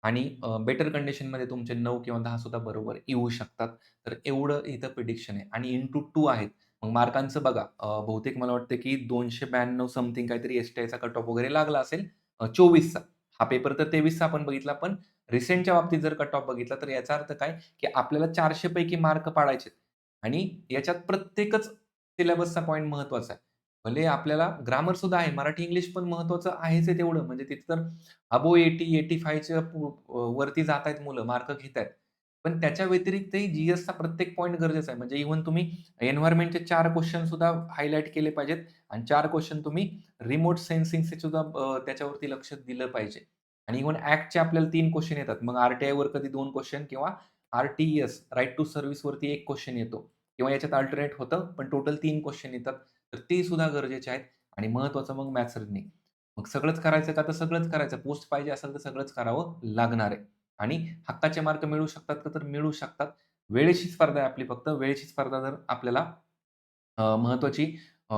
आणि बेटर कंडिशनमध्ये तुमचे 9 किंवा 10 सुद्धा बरोबर येऊ शकतात. तर एवढं इथं प्रिडिक्शन आहे आणि इंटू 2 आहेत. मग मार्कांचं बघा बहुतेक मला वाटतं की 292 समथिंग काहीतरी एस-टी-आयचा कट ऑफ वगैरे लागला असेल 24चा. हा पेपर तर 23चा आपण बघितला, पण रिसेंटच्या बाबतीत जर कट ऑफ बघितला, तर याचा अर्थ काय, की आपल्याला 400 पैकी मार्क पाडायचे आणि याच्यात प्रत्येकच सिलेबसचा पॉइंट महत्त्वाचा आहे. भले आपल्याला ग्रामर सुद्धा आहे. मराठी, इंग्लिश पण महत्त्वाचं आहेच आहे तेवढं. म्हणजे तिथे तर अबोव्ह 80, 85च्या वरती जातायत मुलं, मार्क घेतायत. पण त्याच्या व्यतिरिक्तही जी-एसचा प्रत्येक पॉइंट गरजेचा आहे. म्हणजे इव्हन तुम्ही एन्व्हायर्नमेंटचे 4 क्वेशन सुद्धा हायलाइट केले पाहिजेत आणि 4 क्वेशन तुम्ही रिमोट सेन्सिंगचे सुद्धा त्याच्यावरती लक्ष दिलं पाहिजे. आणि इव्हन ॲक्टचे आपल्याला 3 क्वेशन येतात. मग आर-टी-आयवर कधी 2 क्वेशन किंवा आर-टी-ई-एस राइट टू सर्व्हिसवरती 1 क्वेशन येतो किंवा याच्यात अल्टरनेट होतं, पण टोटल 3 क्वेशन येतात. तर ते सुद्धा गरजेचे आहेत आणि महत्त्वाचं मग मॅथ्स रिझनिंग. मग सगळंच करायचं का? तर सगळंच करायचं. पोस्ट पाहिजे असेल तर सगळंच करावं लागणार आहे. आणि हक्काचे मार्क मिळू शकतात का? तर मिळू शकतात. वेळेची स्पर्धा आहे आपली फक्त. वेळेची स्पर्धा जर आपल्याला महत्त्वाची अ,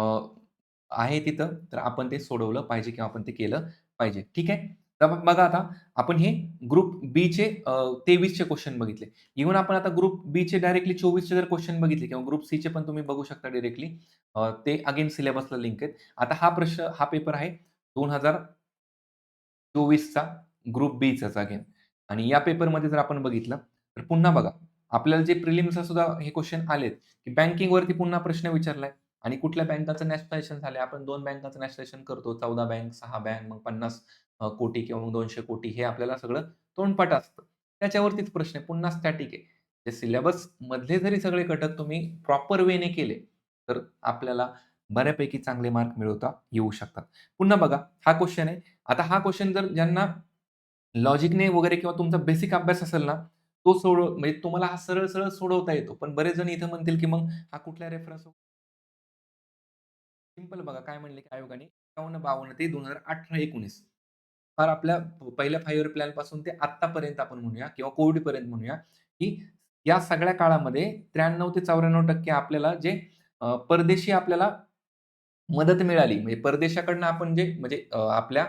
आहे तिथं, तर आपण ते सोडवलं पाहिजे किंवा आपण ते केलं पाहिजे. ठीक आहे. तर मग बघा आता आपण हे ग्रुप बीचे 23चे क्वेश्चन बघितले. इव्हन आपण आता ग्रुप बीचे डायरेक्टली 24चे जर क्वेश्चन बघितले किंवा ग्रुप सीचे पण तुम्ही बघू शकता डायरेक्टली. ते अगेन सिलेबसला लिंक आहेत. आता हा पेपर आहे 2024चा ग्रुप बीचाच अगेन आणि या पेपरमध्ये जर आपण बघितलं, तर पुन्हा बघा आपल्याला जे प्रिलिम्सला सुद्धा हे क्वेश्चन आलेत, की बँकिंगवरती पुन्हा प्रश्न विचारलाय आणि कुठल्या बँकाचं नॅशनलायझेशन झालंय. आपण 2 बँकांचं नॅशनलायझेशन करतो. 14 बँक, 6 बँक, मग 50 कोटी किंवा मग 200 कोटी हे आपल्याला सगळं तोंडपाठ असतं. त्याच्यावरतीच प्रश्न आहे. पुन्हा स्टॅटिक आहे. ते सिलेबसमधले जरी सगळे घटक तुम्ही प्रॉपर वेने केले, तर आपल्याला बऱ्यापैकी चांगले मार्क मिळवता येऊ शकतात. पुन्हा बघा हा क्वेश्चन आहे. आता हा क्वेश्चन जर ज्यांना लॉजिकने वगैरे किंवा तुमचा बेसिक अभ्यास असेल ना, तो म्हणजे तुम्हाला हा सरळ-सरळ सोडवता येतो. पण बरेच जण इथं म्हणतील, की मग हा कुठला रेफरन्स सिंपल बघा काय म्हणले, की आयोगाने 51-52 ते 2018-19 फार आपल्या पहिल्या 5 इयर प्लॅनपासून ते आत्तापर्यंत आपण म्हणूया किंवा कोविडपर्यंत म्हणूया, की या सगळ्या काळामध्ये 93 ते 94% आपल्याला जे परदेशी आपल्याला मदत मिळाली. म्हणजे परदेशाकडनं आपण जे म्हणजे आपल्या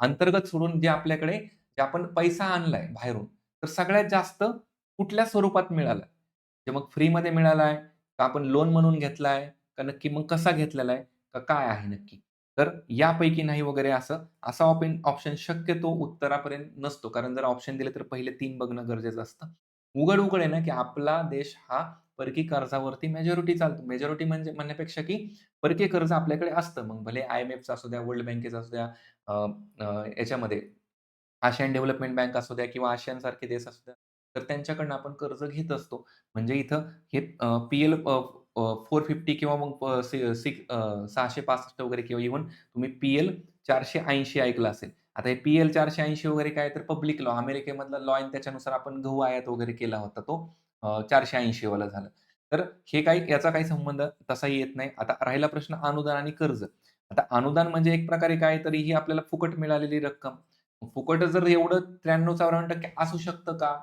अंतर्गत सोडून जे आपल्याकडे जे आपण पैसा आणलाय बाहेरून, तर सगळ्यात जास्त कुठल्या स्वरूपात मिळाला? ते मग फ्रीमध्ये मिळालाय, का आपण लोन म्हणून घेतलाय, का नक्की मग कसा घेतलेला आहे, का काय आहे नक्की? तर यापैकी नाही वगैरे असा ऑप्शन शक्यतो उत्तरापर्यंत नसतो. कारण जर ऑप्शन दिले तर पहिले 3 बघणं गरजेचं असतं. उघड-उघड आहे ना, की आपला देश हा परकी कर्जावरती मेजॉरिटी चालतो. मेजॉरिटी म्हणजे म्हणण्यापेक्षा की परकीय कर्ज आपल्याकडे असतं. मग भले IMFचं असू द्या, वर्ल्ड बँकेचं असू द्या, अ, याच्यामध्ये आशियन डेव्हलपमेंट बँक असू द्या किंवा आशियानसारखे देश असू द्या, तर त्यांच्याकडनं आपण कर्ज घेत असतो. म्हणजे इथं हे पी-एल 450 किंवा मग 665 वगैरे किंवा इव्हन तुम्ही पी-एल 480 ऐकलं असेल. आता हे पी-एल 480 वगैरे काय तर पब्लिक लॉ अमेरिकेमधला लॉ आहे त्याच्यानुसार आपण गहू आयात वगैरे केला होता तो 480 वाला झाला. तर हे काही याचा काही संबंध तसाही येत नाही. आता राहिला प्रश्न अनुदान आणि कर्ज. आता अनुदान म्हणजे एक प्रकारे काय तर ही आपल्याला फुकट मिळालेली रक्कम. फुकटच जर एवढं 93-94% असू शकतं का?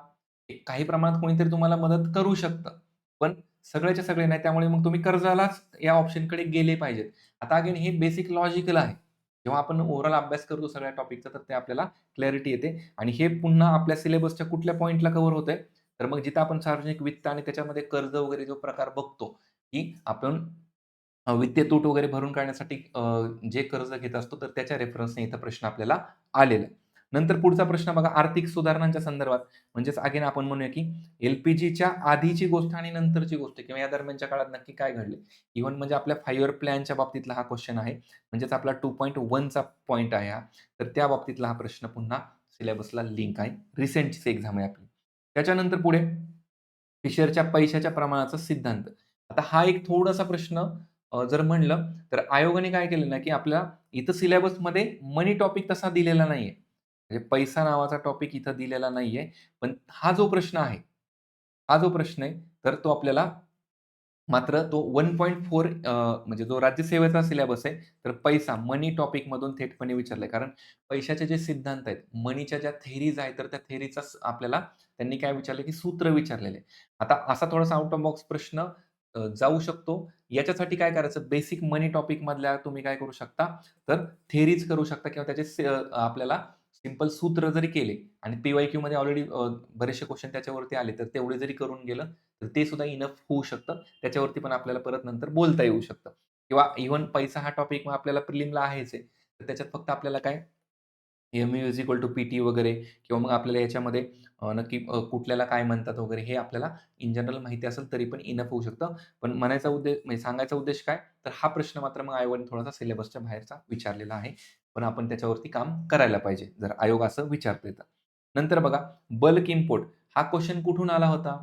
एक काही प्रमाणात कोणीतरी तुम्हाला मदत करू शकतं. पण सगळेच्या सगळे नाही. त्यामुळे मग तुम्ही कर्जालाच या ऑप्शनकडे गेले पाहिजेत. आता अगेन हे बेसिक लॉजिकल आहे. जेव्हा आपण ओव्हरऑल अभ्यास करतो सगळ्या टॉपिकचा तर ते आपल्याला क्लॅरिटी येते आणि हे पुन्हा आपल्या सिलेबसच्या कुठल्या पॉइंटला कव्हर होतंय, तर मग जिथं आपण सार्वजनिक वित्त आणि त्याच्यामध्ये कर्ज वगैरे जो प्रकार बघतो, की आपण वित्तीय तूट वगैरे भरून काढण्यासाठी जे कर्ज घेत असतो, तर त्याच्या रेफरन्सने इथं प्रश्न आपल्याला आलेला आहे. नंतर पुढचा प्रश्न बघा आर्थिक सुधारणांच्या संदर्भात. म्हणजेच अगेन आपण म्हणूया, की एल-पी-जीच्या आधीची गोष्ट आणि नंतरची गोष्ट किंवा या दरम्यानच्या काळात नक्की काय घडले? इव्हन म्हणजे आपल्या 5 इयर प्लॅनच्या बाबतीतला हा क्वेशन आहे. म्हणजेच आपला 2.1चा पॉइंट आहे हा. तर त्या बाबतीतला हा प्रश्न पुन्हा सिलेबसला लिंक आहे. रिसेंटचीच एक्झाम आहे आपली. त्याच्यानंतर पुढे फिशरच्या पैशाच्या प्रमाणाचा सिद्धांत. आता हा एक थोडासा प्रश्न जर म्हणलं, तर आयोगाने काय केलं ना, की आपल्या इथं सिलेबसमध्ये मनी टॉपिक तसा दिलेला नाहीये. म्हणजे पैसा नावाचा टॉपिक इथं दिलेला नाहीये. पण हा जो प्रश्न आहे, हा जो प्रश्न आहे, तर तो आपल्याला मात्र तो 1.4 म्हणजे जो राज्यसेवेचा सिलेबस आहे, तर पैसा, मनी टॉपिकमधून थेटपणे विचारलाय. कारण पैशाचे जे सिद्धांत आहेत, मनीच्या ज्या थेअरीज आहेत, तर त्या थेअरीचाच आपल्याला त्यांनी काय विचारलं, की सूत्र विचारलेलं आहे. आता असा थोडासा आउट ऑफ बॉक्स प्रश्न जाऊ शकतो. याच्यासाठी काय करायचं, बेसिक मनी टॉपिकमधल्या तुम्ही काय करू शकता, तर थेअरीज करू शकता किंवा त्याचे आपल्याला सिंपल सूत्र जरी केले आणि पी-वाय-क्यूमध्ये ऑलरेडी बरेचसे क्वेश्चन त्याच्यावरती आले, तर तेवढे जरी करून गेलं, तर ते सुद्धा इनफ होऊ शकतं. त्याच्यावरती पण आपल्याला परत नंतर बोलता येऊ शकतं. किंवा इव्हन पैसा हा टॉपिक मग आपल्याला प्रिलिमला आहेच आहे. तर त्याच्यात फक्त आपल्याला काय M U is equal to P T वगैरे किंवा मग आपल्याला याच्यामध्ये नक्की कुठल्याला काय म्हणतात वगैरे हे आपल्याला इन जनरल माहिती असेल तरी पण इनफ होऊ शकतं. पण म्हणायचा उद्देश म्हणजे सांगायचा उद्देश काय? तर हा प्रश्न मात्र मग आयोगाने थोडासा सिलेबसच्या बाहेरचा विचारलेला आहे. पण आपण त्याच्यावरती काम करायला पाहिजे, जर आयोग असं विचारतोय तर. नंतर बघा बल्क इम्पोर्ट हा क्वेशन कुठून आला होता?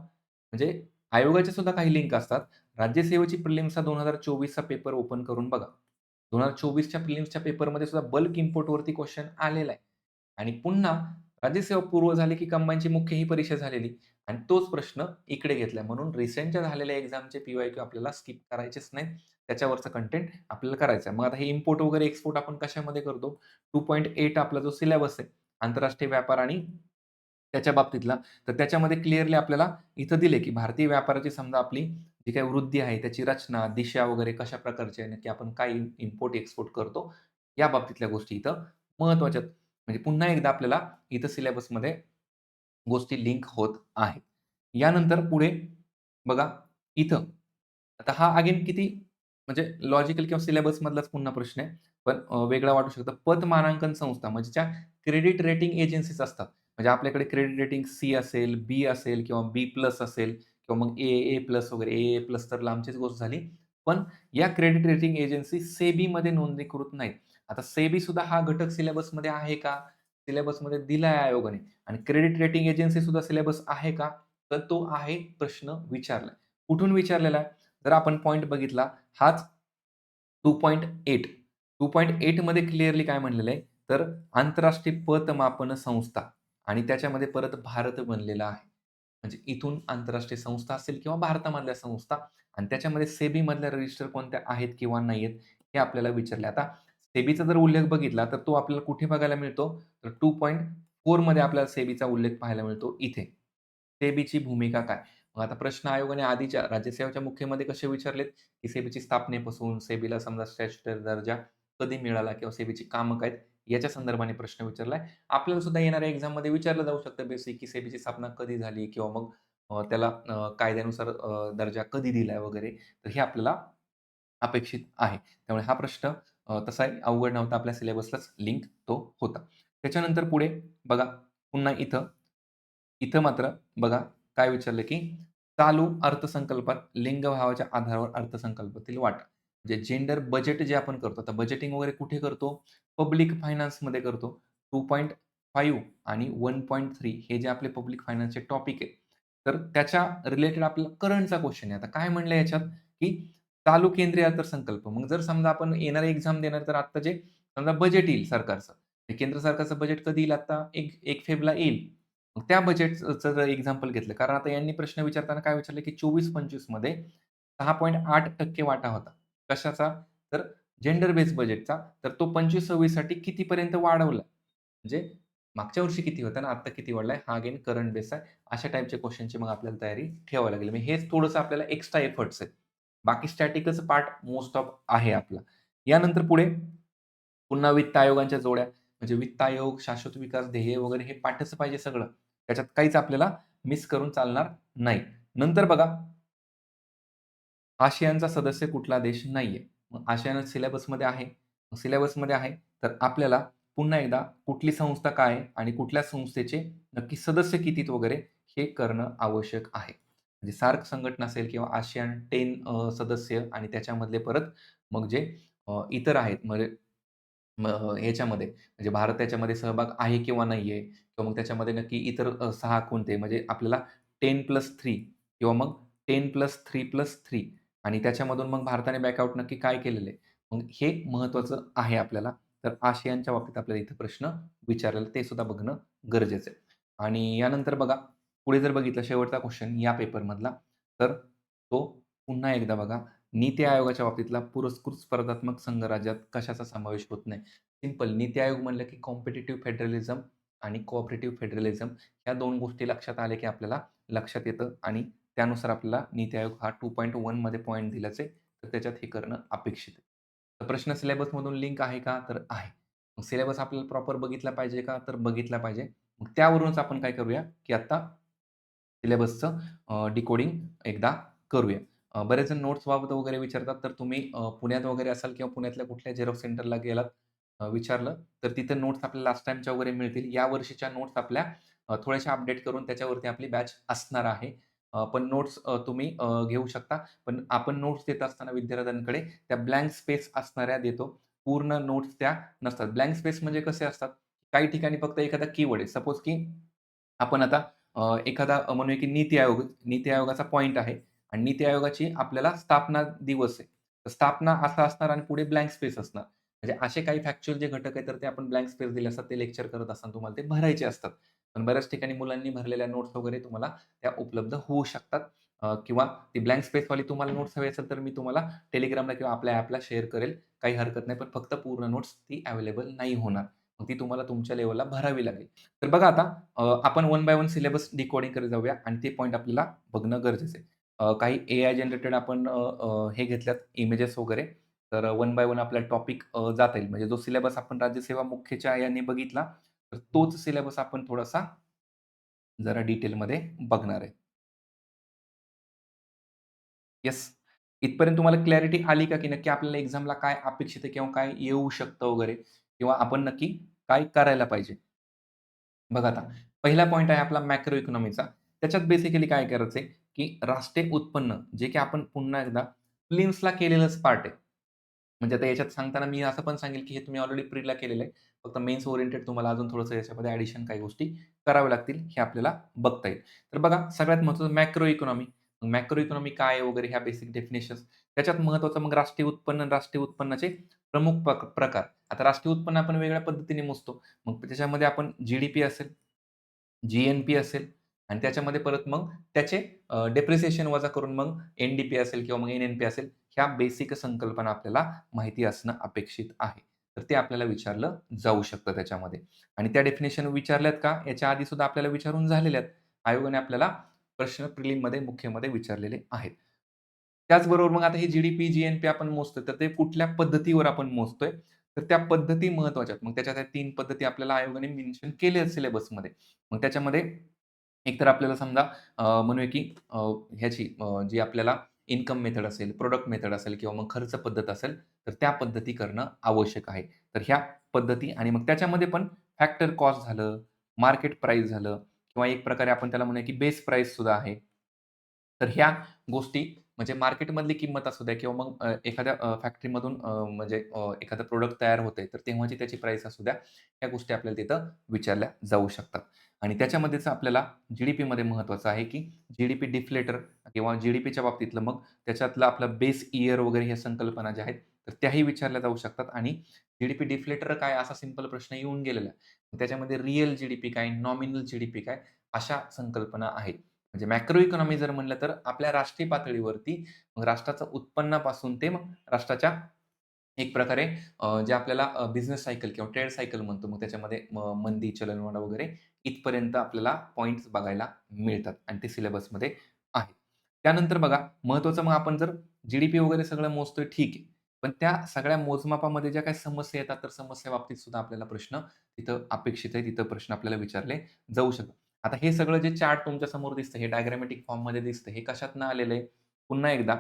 म्हणजे आयोगाच्या सुद्धा काही लिंक असतात. राज्यसेवेची प्रिलिम्सचा 2024चा पेपर ओपन करून बघा. 2024च्या प्रिलिम्सच्या पेपरमध्ये सुद्धा बल्क इम्पोर्टवरती क्वेशन आलेला आहे. आणि पुन्हा राज्यसेवा पूर्व झाली की कंबाईनची मुख्य ही परीक्षा झालेली आणि तोच प्रश्न इकडे घेतलाय. म्हणून रिसेंटच्या झालेल्या एक्झामचे पी-वाय-क्यू आपल्याला स्किप करायचेच नाहीत. त्याच्यावरचं कंटेंट आपल्याला करायचं आहे. मग आता हे इम्पोर्ट वगैरे एक्सपोर्ट आपण कशामध्ये करतो? 2.8 आपला जो सिलेबस आहे, आंतरराष्ट्रीय व्यापार आणि त्याच्या बाबतीतला. तर त्याच्यामध्ये क्लिअरली आपल्याला इथं दिले, की भारतीय व्यापाराची समजा आपली जी काही वृद्धी आहे, त्याची रचना, दिशा वगैरे कशा प्रकारची आहे, नक्की आपण काय इम्पोर्ट, एक्सपोर्ट करतो, या बाबतीतल्या गोष्टी इथं महत्त्वाच्या आहेत. म्हणजे पुन्हा एकदा आपल्याला इथं सिलेबसमध्ये गोष्टी लिंक होत आहेत. यानंतर पुढे बघा इथं, आता हा अगेन किती म्हणजे लॉजिकल किंवा सिलेबसमधलाच पुन्हा प्रश्न आहे. पण वेगळा वाटू शकतं. पतमानांकन संस्था म्हणजे ज्या क्रेडिट रेटिंग एजन्सीज असतात. म्हणजे आपल्याकडे क्रेडिट रेटिंग सी असेल, बी असेल किंवा बी प्लस असेल किंवा मग ए प्लस वगैरे. ए प्लस तर लांबचीच गोष्ट झाली. पण या क्रेडिट रेटिंग एजन्सी सेबीमध्ये नोंदणीकृत नाहीत. आता सेबी सुद्धा हा घटक सिलेबसमध्ये आहे का? सिलेबसमध्ये दिला आहे आयोगाने आणि क्रेडिट रेटिंग एजन्सी सुद्धा सिलेबस आहे का? तर तो आहे प्रश्न विचारलाय. कुठून विचारलेला आहे? जर आपण पॉइंट बघितला हाच 2.8 2.8 मध्ये क्लिअरली काय म्हणलेलं आहे, तर आंतरराष्ट्रीय पतमापन संस्था आणि त्याच्यामध्ये परत भारत बनलेला आहे. म्हणजे इथून आंतरराष्ट्रीय संस्था असेल किंवा भारतामधल्या संस्था आणि त्याच्यामध्ये सेबीमधल्या रजिस्टर कोणत्या आहेत किंवा नाही आहेत, हे आपल्याला विचारले. आता सेबीचा जर उल्लेख बघितला, तर तो आपल्याला कुठे बघायला मिळतो? तर 2.4 मध्ये आपल्याला सेबीचा उल्लेख पाहायला मिळतो इथे. सेबीची भूमिका काय? मग आता प्रश्न आयोगाने आधीच्या राज्यसेवेच्या मुख्यमध्ये कसे विचारलेत, की सेबीची स्थापनेपासून सेबीला समजा स्टॅच्युटरी दर्जा कधी मिळाला किंवा सेबीची कामं काय आहेत, याच्या संदर्भाने प्रश्न विचारलाय. आपल्याला सुद्धा येणाऱ्या एक्झाममध्ये विचारलं जाऊ शकतं बेसिक, की सेबीची स्थापना कधी झाली किंवा मग त्याला कायद्यानुसार दर्जा कधी दिलाय वगैरे. तर हे आपल्याला अपेक्षित आहे. त्यामुळे हा प्रश्न तसाही अवघड नव्हता. आपल्या सिलेबसलाच लिंक तो होता. त्याच्यानंतर पुढे बघा पुन्हा इथं, इथं मात्र बघा काय विचारलं, की चालू अर्थसंकल्पात लिंगभावाच्या आधारावर अर्थसंकल्पातील वाटा. म्हणजे जेंडर बजेट जे आपण करतो. आता बजेटिंग वगैरे कुठे करतो? पब्लिक फायनान्समध्ये करतो. 2.5 आणि 1.3 हे जे आपले पब्लिक फायनान्सचे टॉपिक आहे. तर त्याच्या रिलेटेड आपल्याला करंटचा क्वेशन आहे. आता काय म्हणलं याच्यात, की चालू केंद्रीय अर्थसंकल्प. मग जर समजा आपण येणारे एक्झाम देणार तर आत्ता जे समजा बजेट येईल सरकारचं. ते केंद्र सरकारचं बजेट कधी येईल आता? 1 फेबला येईल. मग त्या बजेटचं जर एक्झाम्पल घेतलं, कारण आता यांनी प्रश्न विचारताना काय विचारलं, की 24-25 मध्ये 6.8% वाटा होता. कशाचा? तर जेंडर बेस बजेटचा. तर तो 25-26 साठी कितीपर्यंत वाढवला? म्हणजे मागच्या वर्षी किती होता आणि आता किती वाढलाय? हा अगेन करंट बेस आहे. अशा टाइपच्या क्वेशनची मग आपल्याला तयारी ठेवावी लागेल. म्हणजे हेच थोडंसं आपल्याला एक्स्ट्रा एफर्ट्स आहेत. बाकी स्टॅटिकच पार्ट मोस्ट ऑफ आहे आपला. यानंतर पुढे पुन्हा वित्त आयोगांच्या जोड्या, म्हणजे वित्त आयोग, शाश्वत विकास ध्येय वगैरे हे पाठच पाहिजे सगळं. त्याच्यात काहीच आपल्याला मिस करून चालणार नाही. नंतर बघा, आशियानचा सदस्य कुठला देश नाहीये. मग आशियान सिलेबसमध्ये आहे. सिलेबसमध्ये आहे, तर आपल्याला पुन्हा एकदा कुठली संस्था काय आहे आणि कुठल्या संस्थेचे नक्की सदस्य किती आहेत वगैरे हे करणं आवश्यक आहे. म्हणजे सार्क संघटना असेल किंवा आशियान 10 सदस्य आणि त्याच्यामधले परत मग जे इतर आहेत म्हणजे ह्याच्यामध्ये म्हणजे भारत त्याच्यामध्ये सहभाग आहे किंवा नाहीये किंवा मग त्याच्यामध्ये नक्की इतर 6 कोणते म्हणजे आपल्याला 10+3 किंवा मग 10+3+3 आणि त्याच्यामधून मग भारताने बॅकआउट नक्की काय केलेलं आहे? मग हे महत्त्वाचं आहे आपल्याला. तर आशियानच्या बाबतीत आपल्याला इथे प्रश्न विचारलेला ते सुद्धा बघणं गरजेचं आहे. आणि यानंतर बघा, पुढे जर बघितलं शेवटचा क्वेशन या पेपरमधला, तर तो पुन्हा एकदा बघा, नीती आयोगाच्या बाबतीतला पुरस्कृत स्पर्धात्मक संघराज्यात कशाचा समावेश होत नाही? सिंपल नीती आयोग म्हणलं की कॉम्पिटिटिव्ह फेडरलिझम आणि कोऑपरेटिव्ह फेडरलिझम ह्या 2 गोष्टी लक्षात आल्या की आपल्याला लक्षात येतं आणि त्यानुसार आपल्याला नीती आयोग हा 2.1 मध्ये पॉइंट दिल्याचे तर त्याच्यात हे करणं अपेक्षित आहे. तर प्रश्न सिलेबसमधून लिंक आहे का? तर आहे. मग सिलेबस आपल्याला प्रॉपर बघितला पाहिजे का? तर बघितला पाहिजे. मग त्यावरूनच आपण काय करूया, की आता सिलेबसचं डिकोडिंग एकदा करूया. बरेच जण नोट्सबाबत वगैरे विचारतात, तर तुम्ही पुण्यात वगैरे असाल किंवा पुण्यातल्या कुठल्या झेरॉक्स सेंटरला गेलात, विचारलं, तर तिथं नोट्स आपल्याला लास्ट टाईमच्या वगैरे मिळतील. या वर्षीच्या नोट्स आपल्या थोड्याशा अपडेट करून त्याच्यावरती आपली बॅच असणार आहे. पण नोट्स तुम्ही घेऊ शकता. पण आपण नोट्स देत असताना विद्यार्थ्यांकडे त्या ब्लँक स्पेस असणाऱ्या देतो. पूर्ण नोट्स त्या नसतात. ब्लँक स्पेस म्हणजे कसे असतात? काही ठिकाणी फक्त एखादा कीवर्ड आहे. सपोज की आपण आता एखादा म्हणूया की नीती आयोग, नीती आयोगाचा पॉइंट आहे आणि नीती आयोगाची आपल्याला स्थापना दिवस आहे. तर स्थापना असा असणार आणि पुढे ब्लँक स्पेस असणार. म्हणजे असे काही फॅक्चुअल जे घटक आहेत, तर ते आपण ब्लँक स्पेस दिले असतात. ते लेक्चर करत असताना तुम्हाला ते भरायचे असतात. पण बऱ्याच ठिकाणी मुलांनी भरलेल्या नोट्स वगैरे तुम्हाला त्या उपलब्ध होऊ शकतात. किंवा ती ब्लँक स्पेसवाली तुम्हाला नोट्स हवी असेल, तर मी तुम्हाला Telegramला किंवा आपल्या ॲपला शेअर करेल. काही हरकत नाही. पण फक्त पूर्ण नोट्स ती अवेलेबल नाही होणार. मग ती तुम्हाला तुमच्या लेव्हलला भरावी लागेल. तर बघा आता आपण वन बाय वन सिलेबस डिकोडिंगकडे जाऊया आणि ते पॉइंट आपल्याला बघणं गरजेचं आहे. काही एआय जनरेटेड आपण हे घेतल्यात इमेजेस वगैरे. तर वन बाय वन आपल्याला टॉपिक जाता येईल. म्हणजे जो सिलेबस आपण राज्यसेवा मुख्यच्या याने बघितला, तर तोच सिलेबस आपण थोडासा जरा डिटेलमध्ये बघणार आहे. येस. इथपर्यंत तुम्हाला क्लॅरिटी आली का, की नक्की आपल्याला एक्झामला काय अपेक्षित आहे किंवा काय येऊ शकतं वगैरे किंवा आपण नक्की काय करायला पाहिजे? बघा आता, पहिला पॉइंट आहे आपला मॅक्रो इकॉनॉमीचा. त्याच्यात बेसिकली काय करायचंय, की राष्ट्रीय उत्पन्न जे की आपण पुन्हा एकदा प्रिलिम्सला केलेलंच पार्ट आहे. म्हणजे आता याच्यात सांगताना मी असं पण सांगेल, की हे तुम्ही ऑलरेडी प्रीला केलेलं आहे. फक्त मेन्स ओरिएंटेड तुम्हाला अजून थोडंसं याच्यामध्ये ॲडिशन काही गोष्टी कराव्या लागतील, हे आपल्याला बघता येईल. तर बघा सगळ्यात महत्त्वाचं मॅक्रो इकॉनॉमी. मॅक्रो इकॉनॉमी काय आहे वगैरे ह्या बेसिक डेफिनिशन्स. त्याच्यात महत्त्वाचं मग राष्ट्रीय उत्पन्न आणि राष्ट्रीय उत्पन्नाचे प्रमुख प्रकार. आता राष्ट्रीय उत्पन्न आपण वेगळ्या पद्धतीने मोजतो. मग त्याच्यामध्ये आपण जी-डी-पी असेल, जी-एन-पी असेल आणि त्याच्यामध्ये परत मग त्याचे डेप्रिसिएशन वजा करून मग एन-डी-पी असेल किंवा मग एन-एन-पी असेल, ह्या बेसिक संकल्पना आपल्याला माहिती असणं अपेक्षित आहे. तर ते आपल्याला विचारलं जाऊ शकतं त्याच्यामध्ये. आणि त्या डेफिनिशन विचारल्यात का? याच्या आधी सुद्धा आपल्याला विचारून झालेल्या आहेत. आयोगाने आपल्याला प्रश्न प्रिलिममध्ये मुख्यमध्ये विचारलेले आहेत. त्याचबरोबर मग आता हे जी-डी-पी, जी-एन-पी आपण मोजतोय, तर ते कुठल्या पद्धतीवर आपण मोजतोय? तर त्या पद्धती महत्त्वाच्या आहेत. मग त्याच्या त्या 3 पद्धती आपल्याला आयोगाने मेन्शन केल्या आहेत सिलेबसमध्ये. मग त्याच्यामध्ये एकतर आपल्याला समजा म्हणूया की ह्याची जी आपल्याला इन्कम मेथड असेल, प्रॉडक्ट मेथड असेल किंवा मग खर्च पद्धत असेल, तर त्या पद्धती करणं आवश्यक आहे. तर ह्या पद्धती आणि मग त्याच्यामध्ये पण फॅक्टर कॉस्ट झालं, मार्केट प्राईस झालं किंवा एक प्रकारे आपण त्याला म्हणूया की बेस प्राईस सुद्धा आहे. तर ह्या गोष्टी म्हणजे मार्केटमधली किंमत असू द्या किंवा मग एखाद्या फॅक्टरीमधून म्हणजे एखादं प्रॉडक्ट तयार होतंय, तर तेव्हाची त्याची प्राईस असू द्या, ह्या गोष्टी आपल्याला तिथं विचारल्या जाऊ शकतात. आणि त्याच्यामध्येच आपल्याला जी-डी-पीमध्ये महत्त्वाचं आहे, की जी-डी-पी डिफ्लेटर किंवा जी-डी-पीच्या बाबतीतलं मग त्याच्यातलं आपलं बेस इयर वगैरे ह्या संकल्पना ज्या आहेत, तर त्याही विचारल्या जाऊ शकतात आणि जी-डी-पी डिफ्लेटर काय असा सिंपल प्रश्न येऊन गेलेला आहे. त्याच्यामध्ये रिअल जी-डी-पी काय, नॉमिनल जी-डी-पी काय, अशा संकल्पना आहेत. म्हणजे मॅक्रो इकॉनॉमी जर म्हटलं तर आपल्या राष्ट्रीय पातळीवरती मग राष्ट्राचं उत्पन्नापासून ते मग राष्ट्राच्या एक प्रकारे जे आपल्याला बिझनेस सायकल किंवा ट्रेड सायकल म्हणतो. मग त्याच्यामध्ये मंदी, चलनवाढ वगैरे इथपर्यंत आपल्याला पॉइंट्स बघायला मिळतात आणि ते सिलेबसमध्ये आहे. त्यानंतर बघा महत्त्वाचं मग आपण जर जी-डी-पी वगैरे सगळं मोजतोय ठीक आहे. पण त्या सगळ्या मोजमापामध्ये ज्या काही समस्या येतात, तर समस्या बाबतीत सुद्धा आपल्याला प्रश्न तिथं अपेक्षित आहे. तिथं प्रश्न आपल्याला विचारले जाऊ शकतात. आता हे सगळं जे चार्ट तुमच्या समोर दिसतं, हे डायग्रामॅटिक फॉर्ममध्ये दिसतं, हे कशातनं आलेलं आहे? पुन्हा एकदा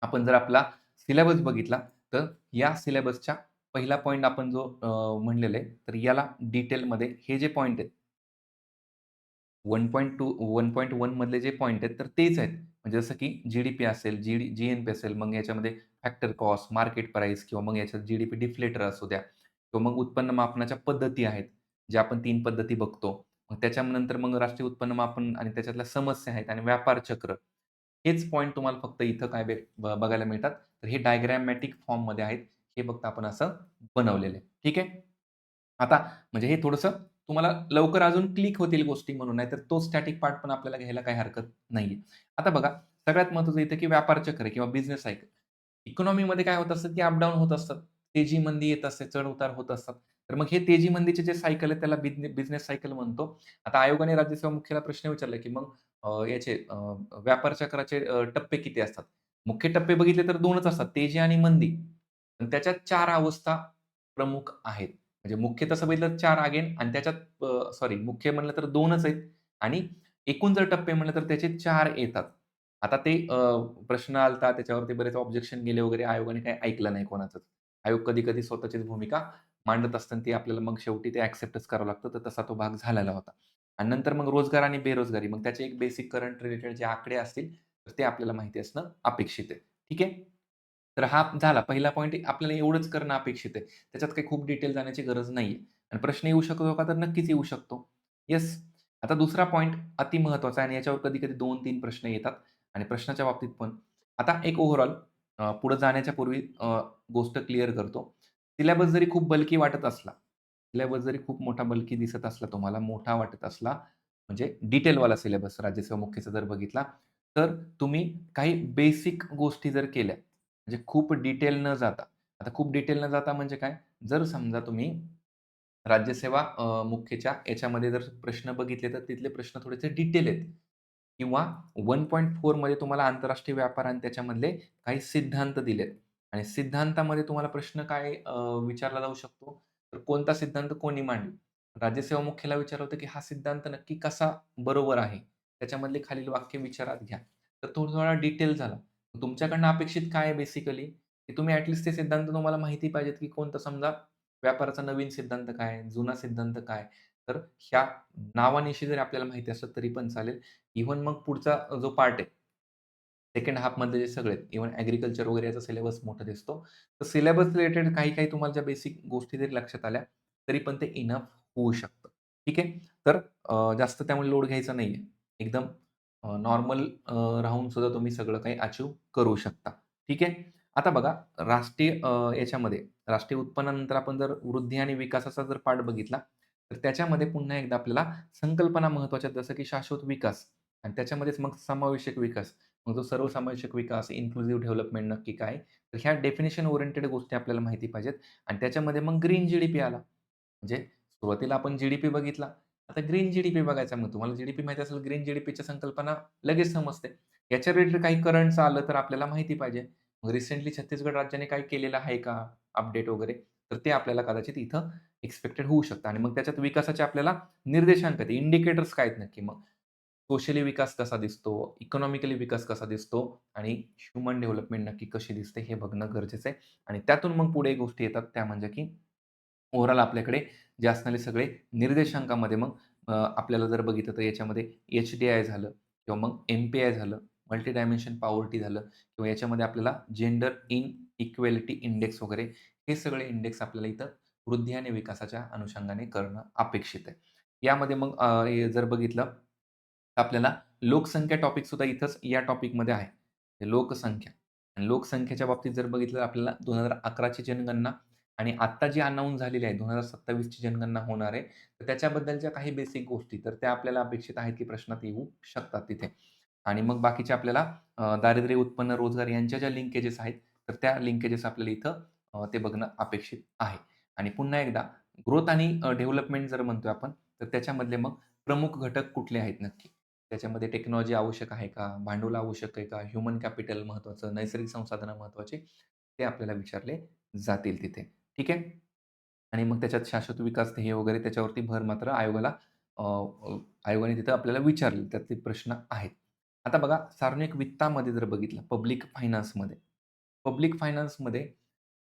आपण जर आपला सिलेबस बघितला, तर या सिलेबसच्या पहिला पॉइंट आपण जो म्हणलेला आहे, तर याला डिटेलमध्ये हे जे पॉइंट आहेत 1.2 1.1 मधले जे पॉइंट आहेत, तर तेच आहेत. म्हणजे जसं की जी-डी-पी असेल, जी-एन-पी असेल, मग याच्यामध्ये फॅक्टर कॉस्ट, मार्केट प्राईस किंवा मग याच्यात जी-डी-पी डिफ्लेटर असू द्या किंवा मग उत्पन्न मापनाच्या पद्धती आहेत, ज्या आपण 3 पद्धती बघतो. मग त्याच्यानंतर मग राष्ट्रीय उत्पन्न मापन आणि त्याच्यातल्या समस्या आहेत आणि व्यापार चक्र. हेच पॉइंट तुम्हाला फक्त इथं काय बघायला मिळतात. तर हे डायग्रामॅटिक फॉर्ममध्ये आहेत. हे फक्त आपण असं बनवलेलं आहे. ठीक आहे. आता म्हणजे हे थोडंसं तुम्हाला लवकर अजून क्लिक होतील गोष्टी म्हणून, नाहीतर तो स्टॅटिक पार्ट पण आपल्याला घ्यायला काही हरकत नाहीये. आता बघा, सगळ्यात महत्त्वाचं इथं की व्यापार चक्र किंवा बिझनेस सायकल. इकॉनॉमीमध्ये काय होत असतं, की अप होत असतात. तेजी-मंदी येत असते, चढ-उतार होत असतात. तर मग हे तेजी-मंदीचे जे सायकल आहे त्याला बिझनेस सायकल म्हणतो. आता आयोगाने राज्यसेवा मुख्याला प्रश्न विचारला, की मग याचे व्यापार चक्राचे टप्पे किती असतात? मुख्य टप्पे बघितले तर 2च असतात, तेजी आणि मंदी. आणि त्याच्यात 4 अवस्था प्रमुख आहेत. म्हणजे मुख्य तसं बघितलं तर 4 अगेन आणि त्याच्यात सॉरी मुख्य म्हणलं तर 2च आहेत आणि एकूण जर टप्पे म्हणलं तर त्याचे 4 येतात. आता ते प्रश्न आलता त्याच्यावरती बरेच ऑब्जेक्शन गेले वगैरे आयोगाने काही ऐकलं नाही कोणाचंच. आयोग कधी-कधी स्वतःचीच भूमिका मांडत असताना ती आपल्याला मग शेवटी ते एक्सेप्टच करावं लागतं. तर तसा तो भाग झालेला होता. आणि नंतर मग रोजगार आणि बेरोजगारी मग त्याचे एक बेसिक करंट रिलेटेड जे आकडे असतील, तर ते आपल्याला माहिती असणं अपेक्षित आहे. ठीक आहे. तर हा झाला पहिला पॉइंट आपल्याला एवढंच करणं अपेक्षित आहे. त्याच्यात काही खूप डिटेल जाण्याची गरज नाहीये. आणि प्रश्न येऊ शकतो का? तर नक्कीच येऊ शकतो. येस. आता दुसरा पॉइंट अतिमहत्त्वाचा आहे आणि याच्यावर कधी-कधी 2-3 प्रश्न येतात आणि प्रश्नाच्या बाबतीत पण. आता एक ओव्हरऑल पुढे जाण्याच्या पूर्वी गोष्ट क्लिअर करतो. सिलेबस जरी खूप बल्की वाटत असला, सिलेबस जरी खूप मोठा बल्की दिसत असला तुम्हाला, मोठा वाटत असला, म्हणजे डिटेलवाला सिलेबस राज्यसेवा मुख्यचा जर बघितला, तर तुम्ही काही बेसिक गोष्टी जर केल्या, म्हणजे खूप डिटेल न जाता. आता खूप डिटेल न जाता म्हणजे काय? जर समजा तुम्ही राज्यसेवा मुख्यच्या याच्यामध्ये जर प्रश्न बघितले, तर तिथले प्रश्न थोडेसे डिटेल आहेत किंवा 1.4 मध्ये तुम्हाला आंतरराष्ट्रीय व्यापार आणि त्याच्यामधले काही सिद्धांत दिलेत आणि सिद्धांतामध्ये तुम्हाला प्रश्न काय विचारला जाऊ शकतो, तर कोणता सिद्धांत कोणी मांडला? राज्यसेवा मुख्याला विचारलं होतं, की हा सिद्धांत नक्की कसा बरोबर आहे? त्याच्यामधले खालील वाक्य विचारात घ्या. तर तो थोडा डिटेल झाला. तुमच्याकडनं अपेक्षित काय आहे बेसिकली, की तुम्ही ॲट ते सिद्धांत तुम्हाला माहिती पाहिजेत, की कोणता समजा व्यापाराचा नवीन सिद्धांत काय? जुना सिद्धांत काय? तर ह्या नावानिशी जरी आपल्याला माहिती असलं तरी पण चालेल. इव्हन मग पुढचा जो पार्ट आहे, सेकंड हाल्फमधले जे सगळे आहेत, इव्हन ॲग्रीकल्चर वगैरे याचा सिलेबस मोठा दिसतो. तर सिलेबस रिलेटेड काही-काही तुम्हाला ज्या बेसिक गोष्टी जरी लक्षात आल्या, तरी पण ते इनफ होऊ शकतं. ठीक आहे. तर जास्त त्यामुळे लोड घ्यायचा नाहीये. एकदम नॉर्मल राहून सुद्धा तुम्ही सगळं काही अचीव्ह करू शकता. ठीक आहे. आता बघा राष्ट्रीय याच्यामध्ये राष्ट्रीय उत्पन्नानंतर आपण जर वृद्धी आणि विकासाचा जर पार्ट बघितला, तर त्याच्यामध्ये पुन्हा एकदा आपल्याला संकल्पना महत्त्वाच्या आहेत, जसं की शाश्वत विकास आणि त्याच्यामध्येच मग समावेशक विकास. मग जो सर्वसमावेशक विकास, इन्क्लुसिव्ह डेव्हलपमेंट नक्की काय? तर ह्या डेफिनिशन ओरिएंटेड गोष्टी आपल्याला माहिती पाहिजेत आणि त्याच्यामध्ये मग ग्रीन जी-डी-पी आला. म्हणजे सुरुवातीला आपण जी-डी-पी बघितला. आता ग्रीन जी-डी-पी बघायचा मग तुम्हाला जी-डी-पी माहिती असेल, ग्रीन जी-डी-पीच्या संकल्पना लगेच समजते. याच्या रिलेटेड काही करंट्स आलं तर आपल्याला माहिती पाहिजे. मग रिसेंटली छत्तीसगड राज्याने काही केलेलं आहे का अपडेट वगैरे? तर ते आपल्याला कदाचित इथं एक्सपेक्टेड होऊ शकतं आणि मग त्याच्यात विकासाचे आपल्याला निर्देशांक आहेत, इंडिकेटर्स काय आहेत नक्की मग? सोशली विकास कसा दिसतो? इकॉनॉमिकली विकास कसा दिसतो? आणि ह्युमन डेव्हलपमेंट नक्की कशी दिसते? हे बघणं गरजेचं आहे आणि त्यातून मग पुढे गोष्टी येतात त्या म्हणजे की ओव्हरऑल आपल्याकडे जे असणारे सगळे निर्देशांकामध्ये मग आपल्याला जर बघितलं तर याच्यामध्ये एच-डी-आय झालं किंवा मग एम-पी-आय झालं, मल्टी डायमेन्शन पॉवर्टी झालं किंवा याच्यामध्ये आपल्याला जेंडर इन इक्वेलिटी इंडेक्स वगैरे हे सगळे इंडेक्स आपल्याला इथं वृद्धी आणि विकासाच्या अनुषंगाने करणं अपेक्षित आहे. यामध्ये मग हे जर बघितलं तर आपल्याला लोकसंख्या टॉपिक सुद्धा इथंच या टॉपिकमध्ये आहे. हे लोकसंख्या आणि लोकसंख्येच्या बाबतीत जर बघितलं तर आपल्याला 2011 ची जनगणना आणि आत्ता जी अनाउन्स झालेली आहे 2027 ची जनगणना होणार आहे. तर त्याच्याबद्दलच्या काही बेसिक गोष्टी तर त्या आपल्याला अपेक्षित आहेत, की प्रश्नात येऊ शकतात तिथे. आणि मग बाकीचे आपल्याला दारिद्र्य, उत्पन्न, रोजगार यांच्या ज्या लिंकेजेस आहेत, तर त्या लिंकेजेस आपल्याला इथं ते बघणं अपेक्षित आहे. आणि पुन्हा एकदा ग्रोथ आणि डेव्हलपमेंट जर म्हणतोय आपण, तर त्याच्यामधले मग प्रमुख घटक कुठले आहेत नक्की? त्याच्यामध्ये टेक्नॉलॉजी आवश्यक आहे का? भांडवल आवश्यक आहे का? ह्युमन कॅपिटल महत्त्वाचं, नैसर्गिक संसाधनं महत्त्वाची, ते आपल्याला विचारले जातील तिथे. ठीक आहे? आणि मग त्याच्यात शाश्वत विकास ध्येय वगैरे त्याच्यावरती भर मात्र आयोगाला आयोगाने तिथं आपल्याला विचारले, त्यातले प्रश्न आहेत. आता बघा सार्वजनिक वित्तामध्ये जर बघितलं, पब्लिक फायनान्समध्ये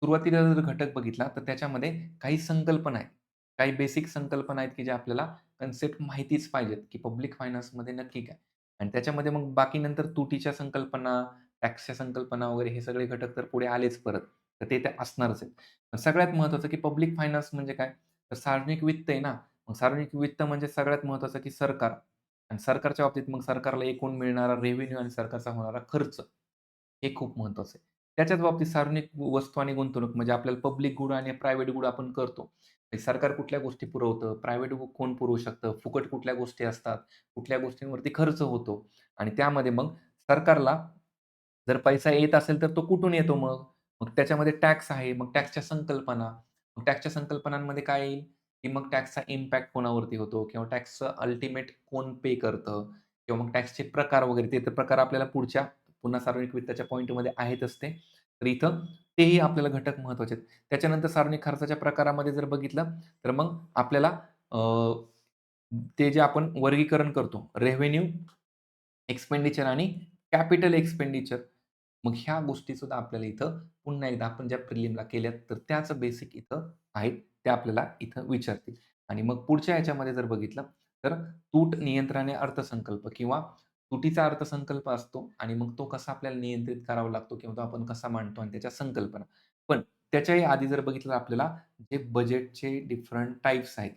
सुरुवातीला जर घटक बघितला, तर त्याच्यामध्ये काही संकल्पना आहेत. काही बेसिक संकल्पना आहेत, की ज्या आपल्याला कन्सेप्ट माहितीच पाहिजेत, की पब्लिक फायनान्समध्ये नक्की काय? आणि त्याच्यामध्ये मग बाकी नंतर तुटीच्या संकल्पना, टॅक्सच्या संकल्पना वगैरे हे सगळे घटक तर पुढे आलेच परत. तर ते तर असणारच आहेत. सगळ्यात महत्त्वाचं, की पब्लिक फायनान्स म्हणजे काय? तर सार्वजनिक वित्त आहे ना. मग सार्वजनिक वित्त म्हणजे सगळ्यात महत्त्वाचं, की सरकार आणि सरकारच्या बाबतीत मग सरकारला एकूण मिळणारा रेव्हेन्यू आणि सरकारचा होणारा खर्च, हे खूप महत्त्वाचं आहे. त्याच्याच बाबतीत सार्वजनिक वस्तू आणि गुंतवणूक म्हणजे आपल्याला पब्लिक गुड आणि प्रायव्हेट गुड आपण करतो. सरकार कुठल्या गोष्टी पुरवतं, प्रायव्हेट कोण पुरवू शकतं, फुकट कुठल्या गोष्टी असतात, कुठल्या गोष्टींवरती खर्च होतो आणि त्यामध्ये मग सरकारला जर पैसा येत असेल तर तो कुठून येतो मग? मग त्याच्यामध्ये टॅक्स आहे. मग टॅक्सच्या संकल्पना. मग टॅक्सच्या संकल्पनांमध्ये काय येईल, की मग टॅक्सचा इम्पॅक्ट कोणावरती होतो किंवा टॅक्सचं अल्टिमेट कोण पे करतं किंवा मग टॅक्सचे प्रकार वगैरे ते तर प्रकार आपल्याला पुढच्या पुन्हा सार्वजनिक वित्ताच्या पॉइंटमध्ये आहेतच ते. तर इथं तेही आपल्याला घटक महत्त्वाचे आहेत. त्याच्यानंतर सार्वजनिक खर्चाच्या प्रकारामध्ये जर बघितलं, तर मग आपल्याला अ, ते जे आपण वर्गीकरण करतो रेव्हेन्यू, एक्सपेंडिचर आणि कॅपिटल एक्सपेंडिचर. मग ह्या गोष्टीसुद्धा आपल्याला इथं पुन्हा एकदा आपण ज्या प्रिलिमला केल्यात, तर त्याच बेसिक इथं आहेत. त्या आपल्याला इथं विचारतील. आणि मग पुढच्या ह्याच्यामध्ये जर बघितलं, तर तूट, नियंत्रण आणि अर्थसंकल्प किंवा तुटीचा अर्थसंकल्प असतो आणि मग तो कसा आपल्याला नियंत्रित करावा लागतो किंवा तो आपण कसा मांडतो आणि त्याच्या संकल्पना. पण त्याच्याही आधी जर बघितलं आपल्याला जे बजेटचे डिफरंट टाइप्स आहेत.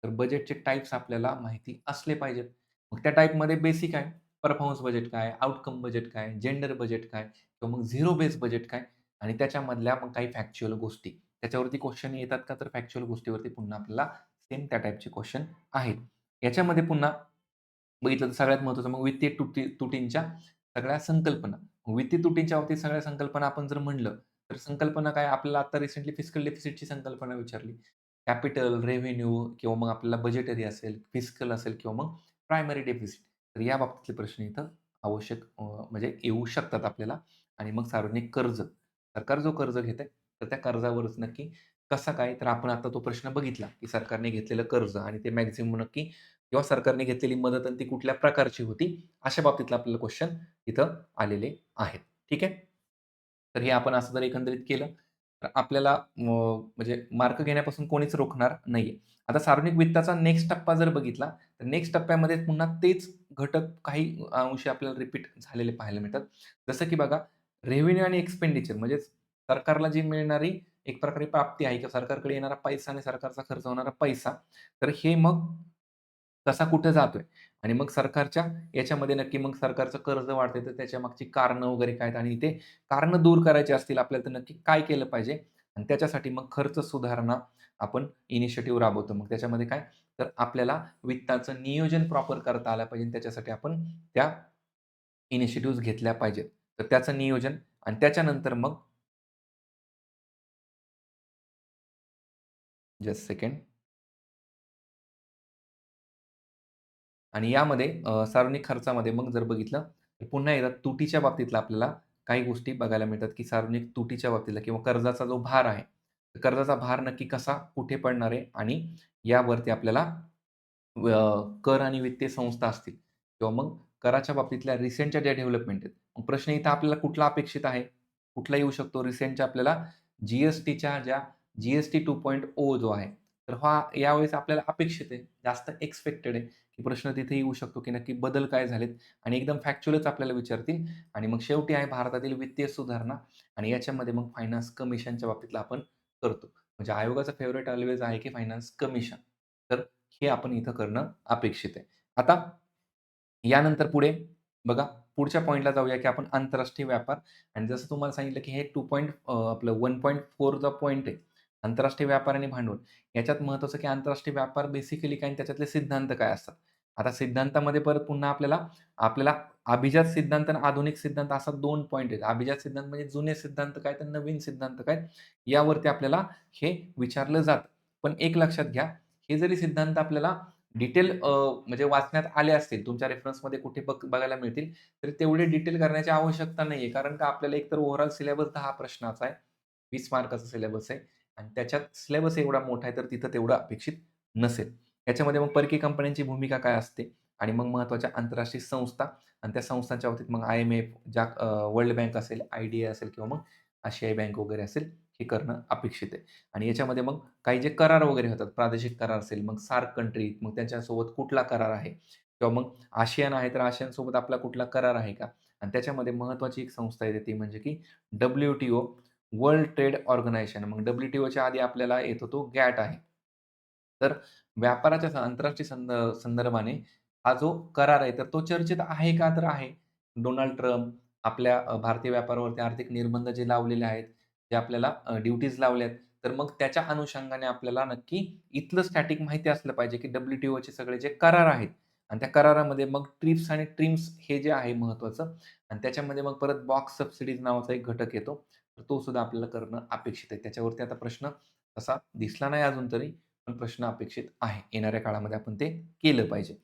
तर बजेटचे टाइप्स आपल्याला माहिती असले पाहिजेत. मग त्या टाइपमध्ये बेसिक आहे. परफॉर्मन्स बजेट काय? आउटकम बजेट काय? जेंडर बजेट काय? किंवा मग झिरो बेस बजेट काय? आणि त्याच्यामधल्या मग काही फॅक्च्युअल गोष्टी. त्याच्यावरती क्वेशन येतात का? तर फॅक्च्युअल गोष्टीवरती पुन्हा आपल्याला सेम त्या टाइपचे क्वेशन आहेत. याच्यामध्ये पुन्हा बघितलं तर सगळ्यात महत्त्वाचं मग वित्तीय तुटींच्या सगळ्या संकल्पना. वित्तीय तुटींच्या बाबतीत सगळ्या संकल्पना आपण जर म्हणलं, तर संकल्पना काय? आपल्याला आता रिसेंटली फिस्कल डेफिसिटची संकल्पना विचारली. कॅपिटल, रेव्हेन्यू किंवा मग आपल्याला बजेटरी असेल, फिस्कल असेल किंवा मग प्रायमरी डेफिसिट. तर या बाबतीतले प्रश्न इथं आवश्यक म्हणजे येऊ शकतात आपल्याला. आणि मग सार्वजनिक कर्ज. सरकार जो कर्ज घेतंय, तर त्या कर्जावरच नक्की कसा काय? तर आपण आता तो प्रश्न बघितला, की सरकारने घेतलेलं कर्ज आणि ते मॅक्सिमम नक्की किंवा सरकारने घेतलेली मदत आणि ती कुठल्या प्रकारची होती? अशा बाबतीतला आपल्याला क्वेशन इथं आलेले आहेत. ठीक आहे? तर हे आपण असं जर एकंदरीत केलं, तर आपल्याला म्हणजे मार्क घेण्यापासून कोणीच रोखणार नाहीये. आता सार्वजनिक वित्ताचा नेक्स्ट टप्पा जर बघितला, तर नेक्स्ट टप्प्यामध्ये पुन्हा तेच घटक काही अंशी आपल्याला रिपीट झालेले पाहायला मिळतात. जसं की बघा, रेव्हेन्यू आणि एक्सपेंडिचर म्हणजे सरकारला जी मिळणारी एक प्रकारे प्राप्ती आहे किंवा सरकारकडे येणारा पैसा आणि सरकारचा खर्च होणारा पैसा, तर हे मग कसा कुठे जातोय? आणि मग सरकारच्या याच्यामध्ये नक्की मग सरकारचं कर्ज वाढतंय, तर त्याच्यामागची कारणं वगैरे काय आहेत? आणि ते कारणं दूर करायची असतील आपल्याला, तर नक्की काय केलं पाहिजे? आणि त्याच्यासाठी मग खर्च सुधारणा आपण इनिशिएटिव्ह राबवतो. मग त्याच्यामध्ये काय? तर आपल्याला वित्ताचं नियोजन प्रॉपर करता आलं पाहिजे. त्याच्यासाठी आपण त्या इनिशिएटिव्हज घेतल्या पाहिजेत. तर त्याचं नियोजन आणि त्याच्यानंतर मग जस्ट सेकंड. आणि यामध्ये सार्वजनिक खर्चामध्ये मग जर बघितलं, तर पुन्हा एकदा तुटीच्या बाबतीतला आपल्याला काही गोष्टी बघायला मिळतात, की सार्वजनिक तुटीच्या बाबतीतला किंवा कर्जाचा जो भार आहे, तर कर्जाचा भार नक्की कसा, कुठे पडणार आहे आणि यावरती आपल्याला कर आणि वित्तीय संस्था असतील किंवा मग कराच्या बाबतीतल्या रिसेंटच्या ज्या डेव्हलपमेंट आहेत. मग प्रश्न इथं आपल्याला कुठला अपेक्षित आहे? कुठला येऊ शकतो? रिसेंटच्या आपल्याला जी-एस-टीच्या ज्या जी-एस-टी 2.0 जो आहे, तर हा यावेळेस आपल्याला अपेक्षित आहे. जास्त एक्स्पेक्टेड आहे, की प्रश्न तिथे येऊ शकतो, की नक्की बदल काय झालेत? आणि एकदम फॅक्च्युअलच आपल्याला विचारतील. आणि मग शेवटी आहे भारतातील वित्तीय सुधारणा आणि याच्यामध्ये मग फायनान्स कमिशनच्या बाबतीतला आपण करतो. म्हणजे आयोगाचा फेव्हरेट ऑल्वेज आहे, की फायनान्स कमिशन. तर हे आपण इथं करणं अपेक्षित आहे. आता यानंतर पुढे बघा, पुढच्या पॉइंटला जाऊया, की आपण आंतरराष्ट्रीय व्यापार आणि जसं तुम्हाला सांगितलं, की हे आपलं 1.4 चा पॉइंट आहे. आंतरराष्ट्रीय व्यापार आणि भांडवल. याच्यात महत्त्वाचं, की आंतरराष्ट्रीय व्यापार बेसिकली काय आणि त्याच्यातले सिद्धांत काय असतात. आता सिद्धांतामध्ये परत पुन्हा आपल्याला आपल्याला अभिजात सिद्धांत आणि आधुनिक सिद्धांत असा 2 पॉइंट आहेत. अभिजात सिद्धांत म्हणजे जुने सिद्धांत काय, तर नवीन सिद्धांत काय, यावरती आपल्याला हे विचारलं जातं. पण एक लक्षात घ्या, हे जरी सिद्धांत आपल्याला डिटेल म्हणजे वाचण्यात आले असतील, तुमच्या रेफरन्समध्ये कुठे बघायला मिळतील, तर तेवढे डिटेल करण्याची आवश्यकता नाहीये. कारण का आपल्याला एकतर ओव्हरऑल सिलेबस 10 प्रश्नाचा आहे. 20 मार्काचा सिलेबस आहे आणि त्याच्यात सिलेबस एवढा मोठा आहे, तर तिथं तेवढं अपेक्षित नसेल. याच्यामध्ये मग परकीय कंपन्यांची भूमिका काय असते आणि मग महत्त्वाच्या आंतरराष्ट्रीय संस्था आणि त्या संस्थांच्या बाबतीत मग IMF, ज्या वर्ल्ड बँक असेल, IDA असेल किंवा मग आशियाई बँक वगैरे असेल, हे करणं अपेक्षित आहे. आणि याच्यामध्ये मग काही जे करार वगैरे होतात, प्रादेशिक करार असेल, मग सार्क कंट्री, मग त्यांच्यासोबत कुठला करार आहे किंवा मग आसियान आहे, तर आसियानसोबत आपला कुठला करार आहे का? आणि त्याच्यामध्ये महत्त्वाची एक संस्था येते, ती म्हणजे की WTO, वर्ल्ड ट्रेड ऑर्गनायझेशन. मग WTOच्या आधी आपल्याला येतो तो GATT आहे. तर व्यापाराच्या आंतरराष्ट्रीय संदर्भाने हा जो करार आहे, तर तो चर्चेत आहे का? तर आहे. डोनाल्ड ट्रम्प आपल्या भारतीय व्यापारावरती आर्थिक निर्बंध जे लावलेले आहेत, जे आपल्याला ड्युटीज लावल्यात, तर मग त्याच्या अनुषंगाने आपल्याला नक्की इथलं स्टॅटिक माहिती असलं पाहिजे, की WTOचे सगळे जे करार आहेत आणि त्या करारामध्ये मग ट्रिप्स आणि ट्रिम्स हे जे आहे महत्त्वाचं आणि त्याच्यामध्ये मग परत बॉक्स सबसिडीज नावाचा एक घटक येतो. तर तो सुद्धा आपल्याला करणं अपेक्षित आहे. त्याच्यावरती आता प्रश्न तसा दिसला नाही अजून तरी, पण प्रश्न अपेक्षित आहे. येणाऱ्या काळामध्ये आपण ते केलं पाहिजे.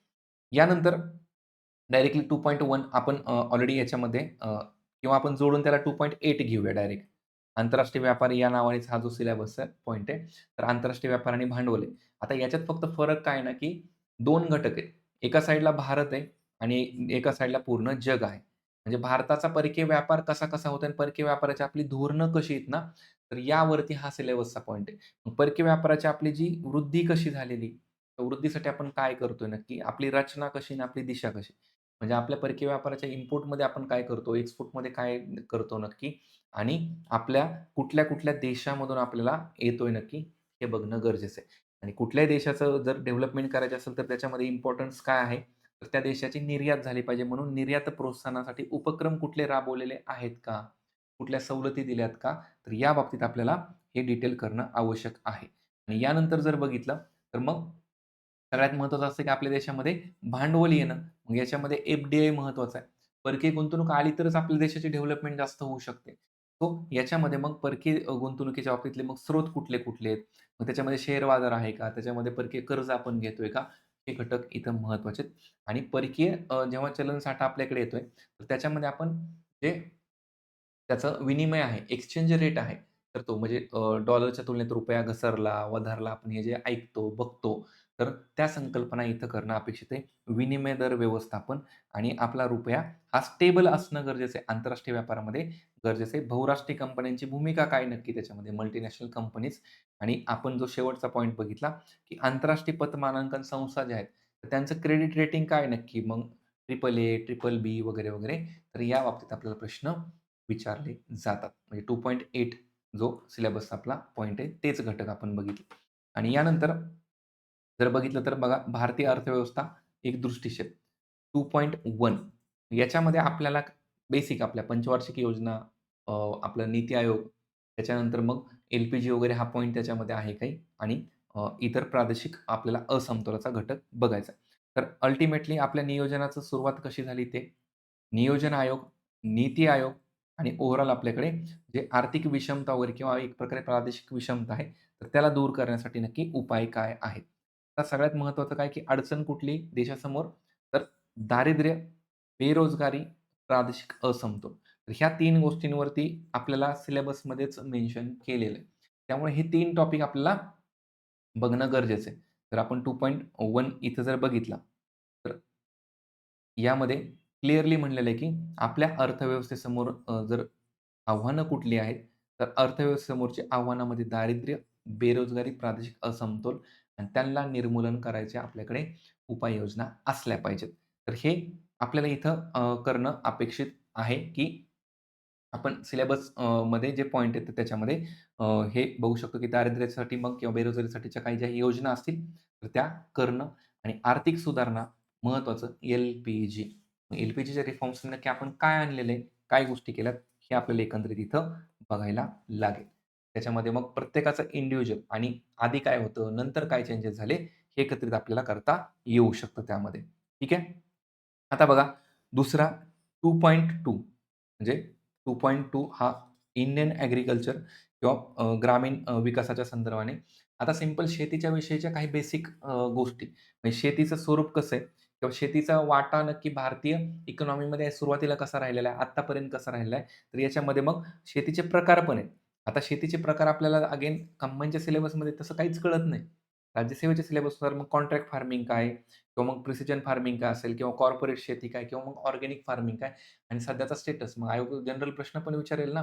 यानंतर डायरेक्टली 2.1 आपण ऑलरेडी याच्यामध्ये किंवा आपण जोडून त्याला 2.8 घेऊया डायरेक्ट. आंतरराष्ट्रीय व्यापार या नावानेच हा जो सिलेबसचा पॉइंट आहे. तर आंतरराष्ट्रीय व्यापार आणि भांडवल आहे. आता याच्यात फक्त फरक काय आहे ना, की 2 घटक आहेत. एका साइडला भारत आहे आणि एका साइडला पूर्ण जग आहे. म्हणजे भारताचा परकीय व्यापार कसा-कसा होतो आणि परकीय व्यापाराची आपली धोरणं कशी आहेत ना, तर यावरती हा सिलेबसचा पॉइंट आहे. मग परकीय व्यापाराची आपली जी वृद्धी कशी झालेली, तर वृद्धीसाठी आपण काय करतोय नक्की? आपली रचना कशी आणि आपली दिशा कशी? म्हणजे आपल्या परकीय व्यापाराच्या इम्पोर्टमध्ये आपण काय करतो, एक्सपोर्टमध्ये काय करतो नक्की आणि आपल्या कुठल्या-कुठल्या देशामधून आपल्याला येतोय नक्की, हे बघणं गरजेचं आहे. आणि कुठल्याही देशाचं जर डेव्हलपमेंट करायचं असेल, तर त्याच्यामध्ये इम्पोर्टन्स काय आहे? तर त्या देशाची निर्यात झाली पाहिजे. म्हणून निर्यात प्रोत्साहनासाठी उपक्रम कुठले राबवलेले आहेत का? कुठल्या सवलती दिल्यात का? तर या बाबतीत आपल्याला हे डिटेल करणं आवश्यक आहे. आणि यानंतर जर बघितलं, तर मग सगळ्यात महत्त्वाचं असतं, की आपल्या देशामध्ये भांडवल येणं. मग याच्यामध्ये FDI महत्त्वाचा आहे. परकीय गुंतवणूक आली तरच आपल्या देशाची डेव्हलपमेंट जास्त होऊ शकते. सो याच्यामध्ये मग परकीय गुंतवणुकीच्या बाबतीतले मग स्रोत कुठले-कुठले आहेत? मग त्याच्यामध्ये शेअर बाजार आहे का? त्याच्यामध्ये परकीय कर्ज आपण घेतोय का? हे घटक इथं महत्त्वाचे आहेत. आणि परकीय जेव्हा चलनसाठा आपल्याकडे येतोय, तर त्याच्यामध्ये आपण जे त्याचं विनिमय आहे, एक्सचेंज रेट आहे. तर तो म्हणजे डॉलरच्या तुलनेत रुपया घसरला, वधारला आपण हे जे ऐकतो, बघतो, तर त्या संकल्पना इथं करणं अपेक्षित आहे. विनिमय दर व्यवस्थापन आणि आपला रुपया हा स्टेबल असणं गरजेचं आहे. आंतरराष्ट्रीय व्यापारामध्ये गरजेचं आहे. बहुराष्ट्रीय कंपन्यांची भूमिका काय नक्की त्याच्यामध्ये? मल्टिनॅशनल कंपनीज आणि आपण जो शेवटचा पॉइंट बघितला, की आंतरराष्ट्रीय पतमानांकन संस्था ज्या आहेत, तर त्यांचं क्रेडिट रेटिंग काय नक्की? मग ट्रिपल ए, ट्रिपल बी वगैरे, वगैरे. तर या बाबतीत आपल्याला प्रश्न विचारले जातात. म्हणजे 2.8 जो सिलेबस आपला पॉइंट आहे, तेच घटक आपण बघितले. आणि यानंतर जर बघितलं तर बघा, भारतीय अर्थव्यवस्था एक दृष्टिक्षेप 2.1 याच्यामध्ये आपल्याला बेसिक आपल्या पंचवार्षिक योजना, आपलं नीती आयोग, त्याच्यानंतर मग एल-पी-जी वगैरे हा पॉइंट त्याच्यामध्ये आहे काही आणि इतर प्रादेशिक आपल्याला असमतोलाचा घटक बघायचा आहे. तर अल्टिमेटली आपल्या नियोजनाची सुरुवात कशी झाली ते नियोजन आयोग, नीती आयोग आणि ओव्हरऑल आपल्याकडे जे आर्थिक विषमता वगैरे किंवा एक प्रकारे प्रादेशिक विषमता आहे, तर त्याला दूर करण्यासाठी नक्की उपाय काय आहेत? तर सगळ्यात महत्त्वाचं काय, की अडचण कुठली देशासमोर? तर दारिद्र्य, बेरोजगारी, प्रादेशिक असमतोल. तर ह्या 3 गोष्टींवरती आपल्याला सिलेबसमध्येच मेन्शन केलेलं आहे. त्यामुळे हे 3 टॉपिक आपल्याला बघणं गरजेचं आहे. तर आपण 2.1 इथं जर बघितला, तर यामध्ये क्लिअरली म्हणलेलं आहे, की आपल्या अर्थव्यवस्थेसमोर जर आव्हानं कुठली आहेत, तर अर्थव्यवस्थेसमोरची आव्हानामध्ये दारिद्र्य, बेरोजगारी, प्रादेशिक असमतोल आणि त्यांना निर्मूलन करायचे आपल्याकडे उपाययोजना असल्या पाहिजेत. तर हे आपल्याला इथं करणं अपेक्षित आहे, की आपण सिलेबस मध्ये जे पॉइंट आहेत त्याच्यामध्ये हे बघू शकतो, की दारिद्र्यासाठी मग किंवा बेरोजगारीसाठीच्या काही ज्या योजना असतील, तर त्या करणं आणि आर्थिक सुधारणा महत्त्वाचं एल-पी-जी. एल-पी-जीच्या रिफॉर्म्स नक्की आपण काय आणलेलं आहे, काय गोष्टी केल्यात, हे आपल्याला एकंदरीत इथं बघायला लागेल. त्याच्यामध्ये मग प्रत्येकाचं इंडिव्हिज्युअल आणि आधी काय होतं, नंतर काय चेंजेस झाले, हे एकत्रित आपल्याला करता येऊ शकतं त्यामध्ये. ठीक आहे. आता बघा दुसरा 2.2 म्हणजे 2.2 हा इंडियन ॲग्रीकल्चर किंवा ग्रामीण विकासाच्या संदर्भाने. आता सिंपल शेतीच्या विषयीच्या काही बेसिक गोष्टी. म्हणजे शेतीचं स्वरूप कसं आहे किंवा शेतीचा वाटा नक्की भारतीय इकॉनॉमीमध्ये सुरुवातीला कसा राहिलेला आहे, आत्तापर्यंत कसा राहिलेला आहे. तर याच्यामध्ये मग शेतीचे प्रकार पण आहेत. आता शेतीचे प्रकार आपल्याला अगेन कंबाईनच्या सिलेबसमध्ये तसं काहीच कळत नाही. राज्यसेवेच्या सिलेबसनुसार मग कॉन्ट्रॅक्ट फार्मिंग काय किंवा मग प्रिसिजन फार्मिंग काय असेल किंवा कॉर्पोरेट शेती काय किंवा मग ऑर्गॅनिक फार्मिंग काय आणि सध्याचा स्टेटस. मग आयोग जनरल प्रश्न पण विचारेल ना,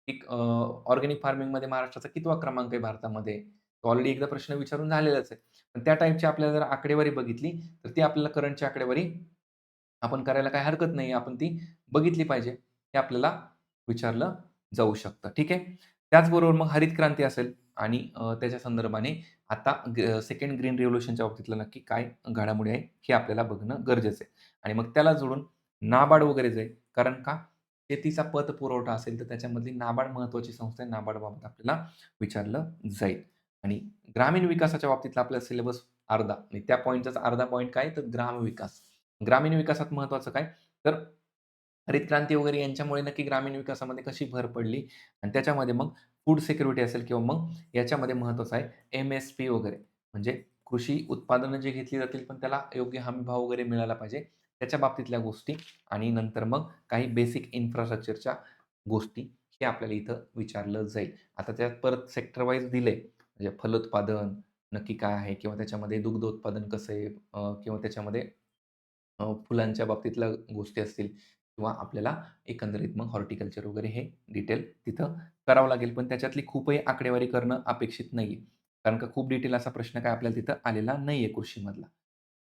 की ऑर्गॅनिक फार्मिंगमध्ये महाराष्ट्राचा कितवा क्रमांक आहे भारतामध्ये? ऑलरेडी एकदा प्रश्न विचारून झालेलाच आहे. पण त्या टाइपची आपल्याला जर आकडेवारी बघितली, तर ती आपल्याला करंटची आकडेवारी आपण करायला काही हरकत नाही. आपण ती बघितली पाहिजे. हे आपल्याला विचारलं जाऊ शकतं. ठीक आहे. त्याचबरोबर मग हरित क्रांती असेल आणि त्याच्या संदर्भाने आता सेकंड ग्रीन रिव्होल्यूशनच्या बाबतीतलं नक्की काय घडामोडी आहे, हे आपल्याला बघणं गरजेचं आहे. आणि मग त्याला जोडून नाबार्ड वगैरे जाईल. कारण का? शेतीचा पतपुरवठा असेल, तर त्याच्यामधली नाबार्ड महत्त्वाची संस्था आहे. नाबार्डबाबत आपल्याला विचारलं जाईल. आणि ग्रामीण विकासाच्या बाबतीतला आपला सिलेबस अर्धा आणि त्या पॉइंटचाच अर्धा पॉइंट काय? तर ग्रामविकास. ग्रामीण विकासात महत्त्वाचं काय? तर हरित क्रांती वगैरे यांच्यामुळे नक्की ग्रामीण विकासामध्ये कशी भर पडली आणि त्याच्यामध्ये मग फूड सिक्युरिटी असेल किंवा मग याच्यामध्ये महत्त्वाचं आहे एम-एस-पी वगैरे. म्हणजे कृषी उत्पादनं जी घेतली जातील, पण त्याला योग्य हमीभाव वगैरे मिळाला पाहिजे. त्याच्या बाबतीतल्या गोष्टी आणि नंतर मग काही बेसिक इन्फ्रास्ट्रक्चरच्या गोष्टी हे आपल्याला इथं विचारलं जाईल. आता त्यात परत सेक्टर वाईज दिलंय. म्हणजे फलोत्पादन नक्की काय आहे? किंवा त्याच्यामध्ये दुग्धोत्पादन कसं आहे? किंवा त्याच्यामध्ये फुलांच्या बाबतीतल्या गोष्टी असतील किंवा आपल्याला एकंदरीत मग हॉर्टिकल्चर वगैरे हे डिटेल तिथं करावं लागेल. पण त्याच्यातली खूपही आकडेवारी करणं अपेक्षित नाहीये. कारण का खूप डिटेल असा प्रश्न काय आपल्याला तिथं आलेला नाहीये कृषीमधला.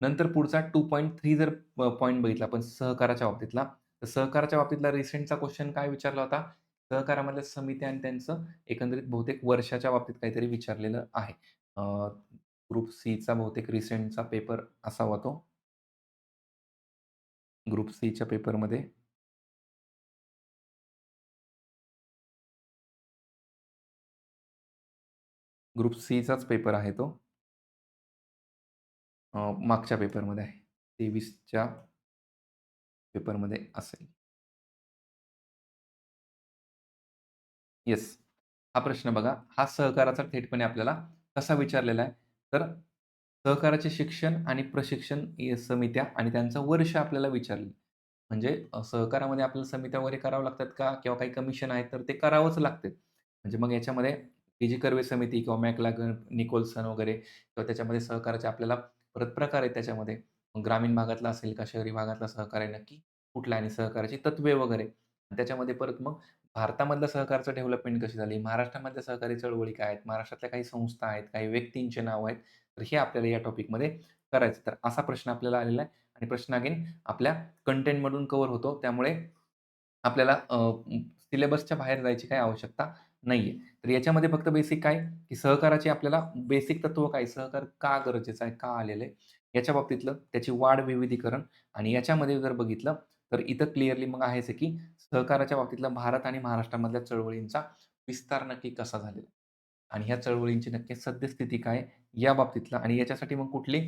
नंतर पुढचा 2.3 जर पॉइंट बघितला आपण सहकाराच्या बाबतीतला, तर सहकाराच्या बाबतीतला रिसेंटचा क्वेशन काय विचारला होता? सहकारामधल्या समित्या आणि त्यांचं एकंदरीत बहुतेक वर्षाच्या बाबतीत काहीतरी विचारलेलं आहे. ग्रुप सीचा बहुतेक रिसेंटचा पेपर असावा तो. ग्रुप सीच्या पेपरमध्ये ग्रुप सीचाच पेपर आहे तो. मागच्या पेपरमध्ये आहे. 23च्या पेपरमध्ये असेल. येस. हा प्रश्न बघा, हा सहकाराचा थेटपणे आपल्याला कसा विचारलेला आहे? तर सहकाराचे शिक्षण आणि प्रशिक्षण समित्या आणि त्यांचं वर्ष आपल्याला विचारलं. म्हणजे सहकारामध्ये आपल्याला समित्या वगैरे कराव्या लागतात का? किंवा काही कमिशन आहेत तर ते करावंच लागते. म्हणजे मग याच्यामध्ये टी.जी. कर्वे समिती किंवा मॅकलागन, निकोलसन वगैरे किंवा त्याच्यामध्ये सहकाराचे आपल्याला परत प्रकार आहेत त्याच्यामध्ये. मग ग्रामीण भागातला असेल का शहरी भागातला सहकार्य नक्की कुठला आहे आणि सहकाराची तत्त्वे वगैरे. त्याच्यामध्ये परत मग भारतामधलं सहकारचं डेव्हलपमेंट कशी झाली? महाराष्ट्रामधल्या सहकारी चळवळी काय आहेत? महाराष्ट्रातल्या काही संस्था आहेत, काही व्यक्तींची नावं आहेत. तर हे आपल्याला या टॉपिकमध्ये करायचं. तर असा प्रश्न आपल्याला आलेला आहे आणि प्रश्न अगेन आपल्या कंटेंटमधून कव्हर होतो. त्यामुळे आपल्याला सिलेबसच्या बाहेर जायची काही आवश्यकता नाहीये. तर याच्यामध्ये फक्त बेसिक काय, की सहकाराची आपल्याला बेसिक तत्व काय, सहकार का गरजेचं आहे, का आलेलं आहे, याच्या बाबतीतलं, त्याची वाढ, विविधीकरण आणि याच्यामध्ये जर बघितलं, तर इथं क्लिअरली मग आहेच आहे, की सहकाराच्या बाबतीतला भारत आणि महाराष्ट्रामधल्या चळवळींचा विस्तार नक्की कसा झालेला आहे आणि ह्या चळवळींची नक्की सद्यस्थिती काय, या बाबतीतला आणि याच्यासाठी मग कुठली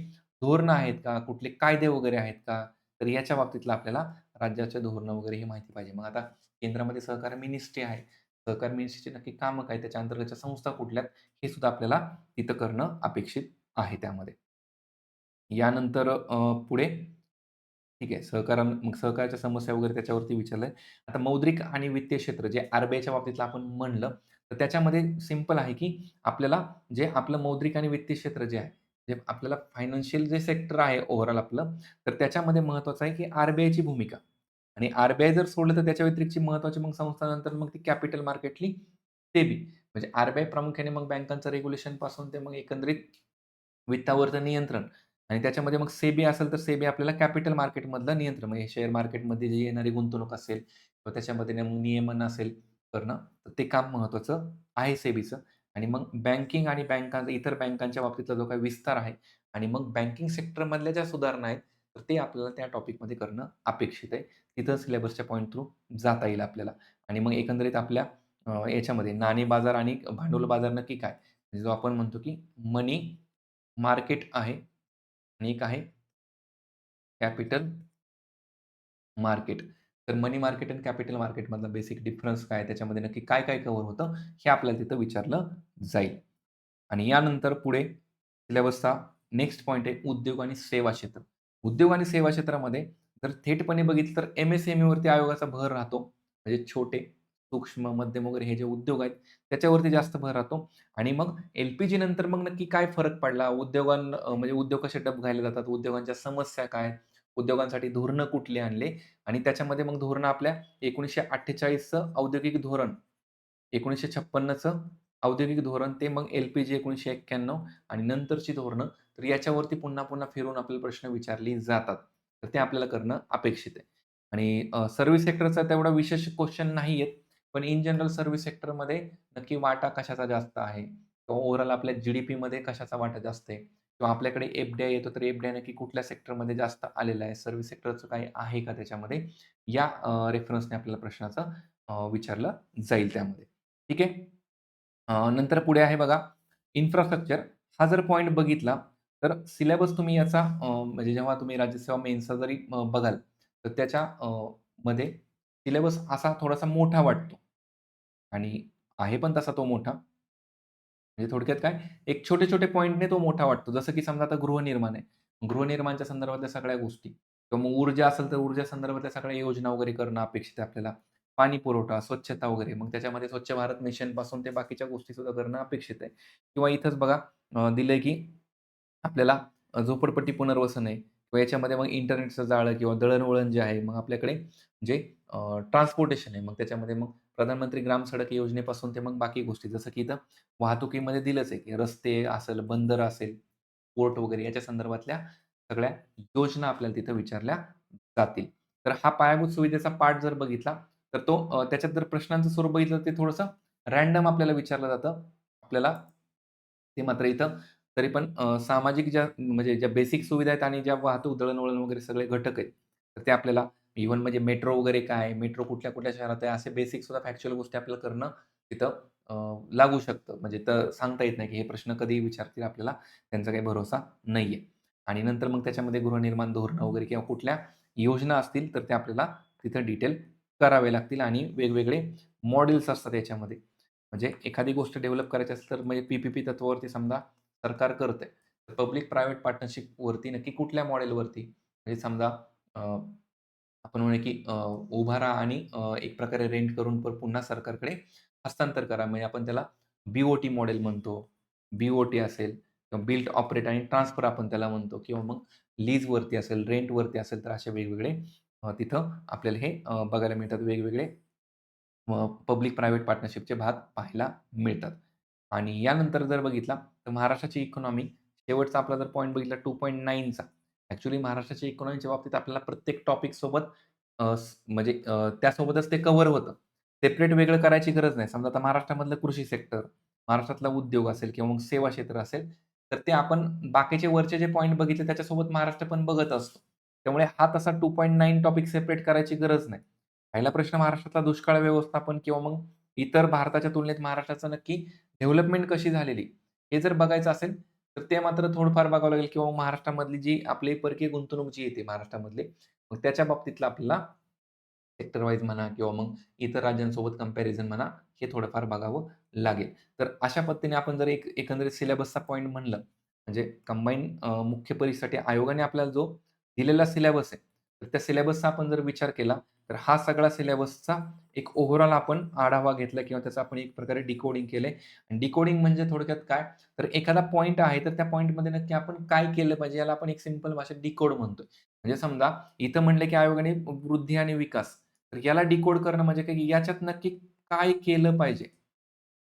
धोरणं आहेत का, कुठले कायदे वगैरे आहेत का, तर याच्या बाबतीतलं आपल्याला राज्याचे धोरणं वगैरे ही माहिती पाहिजे. मग आता केंद्रामध्ये सहकार मिनिस्ट्री आहे. सहकार मिनिस्ट्रीची नक्की कामं काय? त्याच्या अंतर्गतच्या संस्था कुठल्या आहेत? हे सुद्धा आपल्याला तिथं करणं अपेक्षित आहे त्यामध्ये. यानंतर पुढे ठीक आहे. मग सहकार्याच्या समस्या वगैरे त्याच्यावरती विचारलंय. आता मौद्रिक आणि वित्तीय क्षेत्र जे आर-बी-आयच्या बाबतीतलं आपण म्हणलं, तर त्याच्यामध्ये सिंपल आहे, की आपल्याला जे आपलं मौद्रिक आणि वित्तीय क्षेत्र जे आहे, जे आपल्याला फायनान्शियल जे सेक्टर आहे ओव्हरऑल आपलं, तर त्याच्यामध्ये महत्त्वाचं आहे, की आर-बी-आयची भूमिका आणि आर-बी-आय जर सोडलं तर त्याच्या व्यतिरिक्तची महत्त्वाची मग संस्था नंतर मग ती कॅपिटल मार्केटली सेबी. म्हणजे आर-बी-आय प्रामुख्याने मग बँकांचं रेग्युलेशनपासून ते मग एकंदरीत वित्तावरचं नियंत्रण आणि त्याच्यामध्ये मग सेबी असेल, तर सेबी आपल्याला कॅपिटल मार्केटमधलं नियंत्रण म्हणजे शेअर मार्केटमध्ये जी येणारी गुंतवणूक असेल किंवा त्याच्यामध्ये नियमन असेल करणं, तर ते काम महत्त्वाचं आहे सेबीचं. आणि मग बँकिंग आणि इतर बँकांच्या बाबतीतला जो काही विस्तार आहे आणि मग बँकिंग सेक्टरमधल्या ज्या सुधारणा आहेत, तर ते आपल्याला त्या टॉपिकमध्ये करणं अपेक्षित आहे. तिथं सिलेबसच्या पॉइंट थ्रू जाता येईल आपल्याला. आणि मग एकंदरीत आपल्या याच्यामध्ये नाणे बाजार आणि भांडवल बाजार नक्की काय? म्हणजे जो आपण म्हणतो की मनी मार्केट आहे आणि एक आहे कॅपिटल मार्केट. तर मनी मार्केट आणि कॅपिटल मार्केटमधला बेसिक डिफरन्स काय? त्याच्यामध्ये नक्की काय-काय कव्हर होतं? हे आपल्याला तिथं विचारलं जाईल. आणि यानंतर पुढे सिलेबसचा नेक्स्ट पॉइंट आहे उद्योग आणि सेवा क्षेत्र. उद्योग आणि सेवा क्षेत्रामध्ये जर थेटपणे बघितलं तर एम-एस-एम-ईवरती आयोगाचा भर राहतो. म्हणजे छोटे, सूक्ष्म, मध्यम वगैरे हे जे उद्योग आहेत त्याच्यावरती जास्त भर राहतो. आणि मग एल-पी-जी नंतर मग नक्की काय फरक पडला? म्हणजे उद्योग कसे डबघायले जातात? उद्योगांच्या समस्या काय? उद्योगांसाठी धोरणं कुठली आणले? आणि त्याच्यामध्ये मग धोरणं आपल्या 1948चं औद्योगिक धोरण, 1956चं औद्योगिक धोरण, ते मग एल-पी-जी 1991 आणि नंतरची धोरणं. तर याच्यावरती पुन्हा-पुन्हा फिरून आपल्याला प्रश्न विचारले जातात. तर ते आपल्याला करणं अपेक्षित आहे. आणि सर्व्हिस सेक्टरचा तेवढा विशेष क्वेश्चन नाही आहेत. पण इन जनरल सर्व्हिस सेक्टरमध्ये नक्की वाटा कशाचा जास्त आहे? किंवा ओव्हरऑल आपल्या जी-डी-पीमध्ये कशाचा वाटा जास्त आहे? किंवा आपल्याकडे एफ-डी-आय येतो, तर एफ-डी-आय नक्की कुठल्या सेक्टरमध्ये जास्त आलेला आहे? सर्व्हिस सेक्टरचं काही आहे का त्याच्यामध्ये? या रेफरन्सने आपल्याला प्रश्नाचं विचारलं जाईल त्यामध्ये. ठीक आहे. नंतर पुढे आहे बघा इन्फ्रास्ट्रक्चर. हा जर पॉइंट बघितला, तर सिलेबस तुम्ही याचा म्हणजे जेव्हा तुम्ही राज्यसेवा मेन्सचा जरी बघाल, तर त्याच्या मध्ये सिलेबस असा थोडासा मोठा वाटतो आणि आहे पण तसा तो मोठा. म्हणजे थोडक्यात काय, एक छोटे-छोटे पॉइंटने तो मोठा वाटतो. जसं की समजा आता गृहनिर्माण आहे. गृहनिर्माणच्या संदर्भातल्या सगळ्या गोष्टी किंवा मग ऊर्जा असेल, तर ऊर्जा संदर्भातल्या सगळ्या योजना वगैरे करणं अपेक्षित आहे आपल्याला. पाणी पुरवठा, स्वच्छता वगैरे. मग त्याच्यामध्ये स्वच्छ भारत मिशनपासून ते बाकीच्या गोष्टीसुद्धा करणं अपेक्षित आहे. किंवा इथंच बघा दिलंय की आपल्याला झोपडपट्टी पुनर्वसन आहे किंवा याच्यामध्ये मग इंटरनेटचं जाळं किंवा दळणवळण जे आहे, मग आपल्याकडे जे ट्रान्सपोर्टेशन आहे, मग त्याच्यामध्ये मग प्रधानमंत्री ग्राम सडक योजनेपासून ते मग बाकी गोष्टी जसं की इथं वाहतुकीमध्ये दिलंच आहे, की रस्ते असेल, बंदर असेल, पोर्ट वगैरे याच्या संदर्भातल्या सगळ्या योजना आपल्याला तिथं विचारल्या जातील. तर हा पायाभूत सुविधेचा पार्ट जर बघितला, तर तो त्याच्यात जर प्रश्नांचं स्वरूप बघितलं, तर ते थोडंसं रँडम आपल्याला विचारलं जातं. आपल्याला ते मात्र इथं तरी पण सामाजिक ज्या म्हणजे ज्या बेसिक सुविधा आहेत आणि ज्या वाहतूक, दळणवळण वगैरे सगळे घटक आहेत, तर ते आपल्याला इव्हन म्हणजे मेट्रो वगैरे काय, मेट्रो कुठल्या-कुठल्या शहरात आहे, असे बेसिक सुद्धा फॅक्च्युअल गोष्टी आपल्याला करणं तिथं लागू शकतं. म्हणजे तर सांगता येत नाही, की हे प्रश्न कधीही विचारतील आपल्याला, त्यांचा काही भरोसा नाहीये. आणि नंतर मग त्याच्यामध्ये गृहनिर्माण धोरणं वगैरे किंवा कुठल्या योजना असतील, तर त्या आपल्याला तिथं डिटेल करावे लागतील आणि वेगवेगळे मॉडेल्स असतात याच्यामध्ये. म्हणजे एखादी गोष्ट डेव्हलप करायची असेल तर म्हणजे पी-पी-पी तत्वावरती समजा सरकार करतंय. तर पब्लिक प्रायव्हेट पार्टनरशिपवरती नक्की कुठल्या मॉडेलवरती? म्हणजे समजा अ, आपण म्हणूया की उभारा आणि एक प्रकारे रेंट करून पुन्हा सरकारकडे हस्तांतर करा. म्हणजे आपण त्याला बी-ओ-टी मॉडेल म्हणतो. बी-ओ-टी असेल किंवा बिल्ट, ऑपरेट आणि ट्रान्सफर आपण त्याला म्हणतो किंवा मग लीजवरती असेल, रेंटवरती असेल तर असे वेगवेगळे तिथं आपल्याला हे बघायला मिळतात वेगवेगळे पब्लिक प्रायव्हेट पार्टनरशिपचे भाग पाहायला मिळतात. आणि यानंतर जर बघितला तर महाराष्ट्राची इकॉनॉमी शेवटचा आपला जर पॉइंट बघितला 2.9चा ॲक्चुअली महाराष्ट्राची इकॉनॉमीच्या बाबतीत आपल्याला प्रत्येक टॉपिक सोबत म्हणजे त्यासोबतच ते कव्हर होतं. सेपरेट वेगळं करायची गरज नाही. समजा आता महाराष्ट्रामधलं कृषी सेक्टर, महाराष्ट्रातला उद्योग असेल किंवा मग सेवा क्षेत्र असेल, तर ते आपण बाकीचे वरचे जे पॉइंट बघितले त्याच्यासोबत महाराष्ट्र पण बघत असतो. त्यामुळे हा तसा 2.9 टॉपिक सेपरेट करायची गरज नाही. पहिला प्रश्न महाराष्ट्रातला दुष्काळ व्यवस्थापन किंवा मग इतर भारताच्या तुलनेत महाराष्ट्राचं नक्की डेव्हलपमेंट कशी झालेली, हे जर बघायचं असेल, तर ते मात्र थोडंफार बघावं लागेल किंवा महाराष्ट्रामधली जी आपली परकीय गुंतवणूक जी येते महाराष्ट्रामधली, मग त्याच्या बाबतीतलं आपल्याला सेक्टर वाईज म्हणा किंवा मग इतर राज्यांसोबत कंपॅरिझन म्हणा, हे थोडंफार बघावं लागेल. तर अशा पद्धतीने आपण जर एकंदरीत सिलेबसचा पॉइंट म्हणलं, म्हणजे कंबाईन मुख्य परीक्षेसाठी आयोगाने आपल्याला जो दिलेला सिलेबस आहे, तर त्या सिलेबसचा आपण जर विचार केला, तर हा सगळा सिलेबसचा एक ओव्हरऑल आपण आढावा घेतला किंवा त्याचं आपण एक प्रकारे डिकोडिंग केलंय. आणि डिकोडिंग म्हणजे थोडक्यात काय, तर एखादा पॉइंट आहे, तर त्या पॉइंटमध्ये नक्की आपण काय केलं पाहिजे, याला आपण एक सिंपल भाषेत डिकोड म्हणतोय. म्हणजे समजा इथं म्हटलं की आयोगाने वृद्धी आणि विकास, तर याला डिकोड करणं म्हणजे काय, की याच्यात नक्की काय केलं पाहिजे?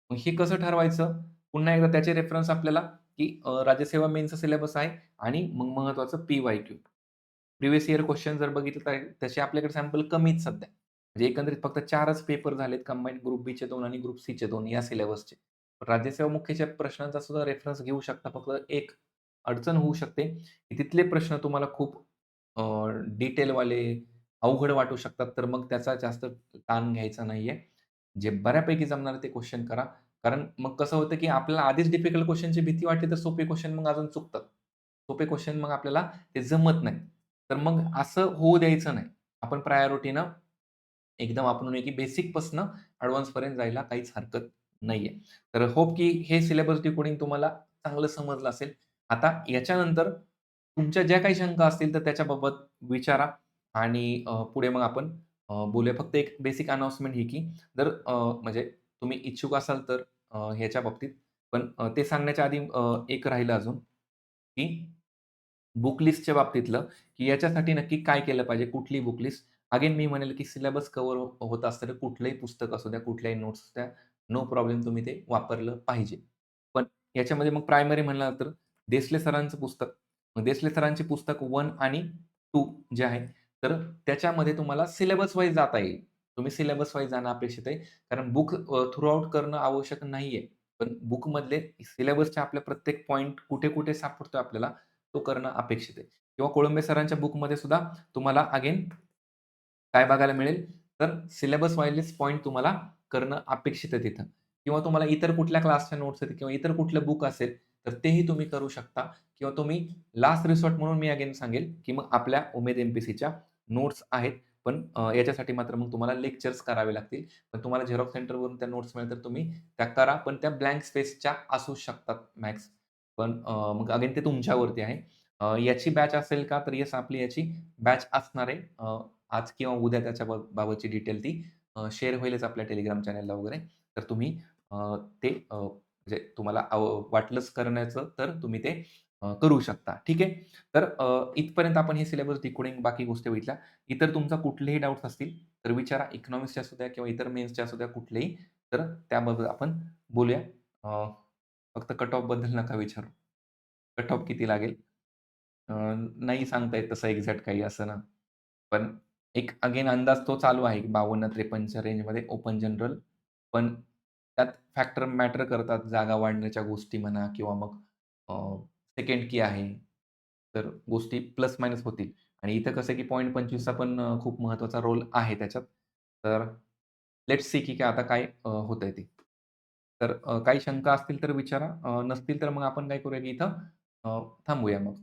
मग हे कसं ठरवायचं? पुन्हा एकदा त्याचे रेफरन्स आपल्याला, की राज्यसेवा मेन्सचा सिलेबस आहे आणि मग महत्त्वाचं पी-वाय-क्यू. प्रिव्हियस इयर क्वेशन जर बघितलं तर तसे आपल्याकडे सॅम्पल कमीच सध्या. म्हणजे एकंदरीत फक्त 4च पेपर झालेत कंबाईन्ड ग्रुप बीचे 2 आणि ग्रुप सीचे 2 या सिलेबसचे. राज्यसेवा मुख्यच्या प्रश्नांचा सुद्धा रेफरन्स घेऊ शकता. फक्त एक अडचण होऊ शकते, की तिथले प्रश्न तुम्हाला खूप डिटेलवाले, अवघड वाटू शकतात. तर मग त्याचा जास्त ताण घ्यायचा नाहीये. जे बऱ्यापैकी जमणार ते क्वेशन करा. कारण मग कसं होतं, की आपल्याला आधीच डिफिकल्ट क्वेशनची भीती वाटते, तर सोपे क्वेशन मग अजून चुकतात. सोपे क्वेशन मग आपल्याला ते जमत नाही. तर मग असं होऊ द्यायचं नाही. आपण प्रायोरिटीनं एकदम आपण म्हणूया, की बेसिकपासनं एडवान्सपर्यंत जायला काहीच हरकत नाहीये. तर होप की हे सिलेबस डिकोडिंग तुम्हाला चांगलं समजलं असेल. आता याच्यानंतर तुमच्या ज्या काही शंका असतील तर त्याच्याबाबत विचारा आणि पुढे मग आपण बोलूया. फक्त एक बेसिक अनाउन्समेंट ही, की जर म्हणजे तुम्ही इच्छुक असाल तर ह्याच्या बाबतीत पण ते सांगण्याच्या आधी एक राहिलं अजून, की बुक लिस्टच्या बाबतीतलं, की याच्यासाठी नक्की काय केलं पाहिजे? कुठली बुक लिस्ट? अगेन मी म्हणेल, की सिलेबस कव्हर होत असताना कुठलंही पुस्तक असू द्या, कुठल्याही नोट्स असू द्या, नो प्रॉब्लेम तुम्ही ते वापरलं पाहिजे. पण याच्यामध्ये मग प्रायमरी म्हणलं तर देसले सरांचं पुस्तक. मग देसले सरांची पुस्तक 1 आणि 2 जे आहे, तर त्याच्यामध्ये तुम्हाला सिलेबस वाईज जाता येईल. तुम्ही सिलेबस वाईज जाणं अपेक्षित आहे. कारण बुक थ्रू करणं आवश्यक नाहीये. पण बुकमधले सिलेबसच्या आपल्या प्रत्येक पॉइंट कुठे-कुठे सापडतोय आपल्याला, तो करणं अपेक्षित आहे. किंवा कोळंबे सरांच्या बुकमध्ये सुद्धा तुम्हाला अगेन काय बघायला मिळेल, तर सिलेबस वाईज पॉइंट तुम्हाला करणं अपेक्षित आहे तिथं. किंवा तुम्हाला इतर कुठल्या क्लासच्या नोट्स आहेत किंवा इतर कुठलं बुक असेल, तर तेही तुम्ही करू शकता. किंवा तुम्ही लास्ट रिसॉर्ट म्हणून मी अगेन सांगेल, की मग आपल्या उमेद एम-पी-एससीच्या नोट्स आहेत. पण याच्यासाठी मात्र मग तुम्हाला लेक्चर्स करावे लागतील. पण तुम्हाला झेरॉक्स सेंटरवरून त्या नोट्स मिळेल, तर तुम्ही त्या करा. पण त्या ब्लँक स्पेसच्या असू शकतात मॅक्स. पण मग अगेन ते तुमच्यावरती आहे. याची बॅच असेल का? तर येस आपली याची बॅच असणार आहे. आज किंवा उद्या त्याच्या बाबतची डिटेल ती शेअर होईलच आपल्या Telegram चॅनलला वगैरे. तर तुम्ही ते म्हणजे तुम्हाला वाटलंच करण्याचं तर तुम्ही ते करू शकता. ठीक आहे. तर इथपर्यंत आपण हे सिलेबस डिकोडिंग बाकी गोष्टी बघितल्या. इतर तुमचा कुठलेही डाउट्स असतील तर विचारा. इकॉनॉमिक्सचे असू द्या किंवा इतर मेन्सचे असू द्या कुठलेही, तर त्याबाबत आपण बोलूया. फक्त कट ऑफबद्दल नका विचारू. कट ऑफ किती लागेल? नाही सांगता येत तसं एक्झॅक्ट काही असं ना. पण एक अगेन अंदाज तो चालू आहे, की 52-53च्या रेंजमध्ये ओपन जनरल. पण त्यात फॅक्टर मॅटर करतात. जागा वाढण्याच्या गोष्टी म्हणा किंवा मग सेकंड की आहे. तर गोष्टी प्लस मायनस होतील. आणि इथं कसं आहे, की 0.25चा पण खूप महत्त्वाचा रोल आहे त्याच्यात. तर लेट्स सी की आता काय होतंय ते. तर काही शंका असतील तर विचारा. नसतील तर मग आपण काय करूया, की इथं थांबूया मग.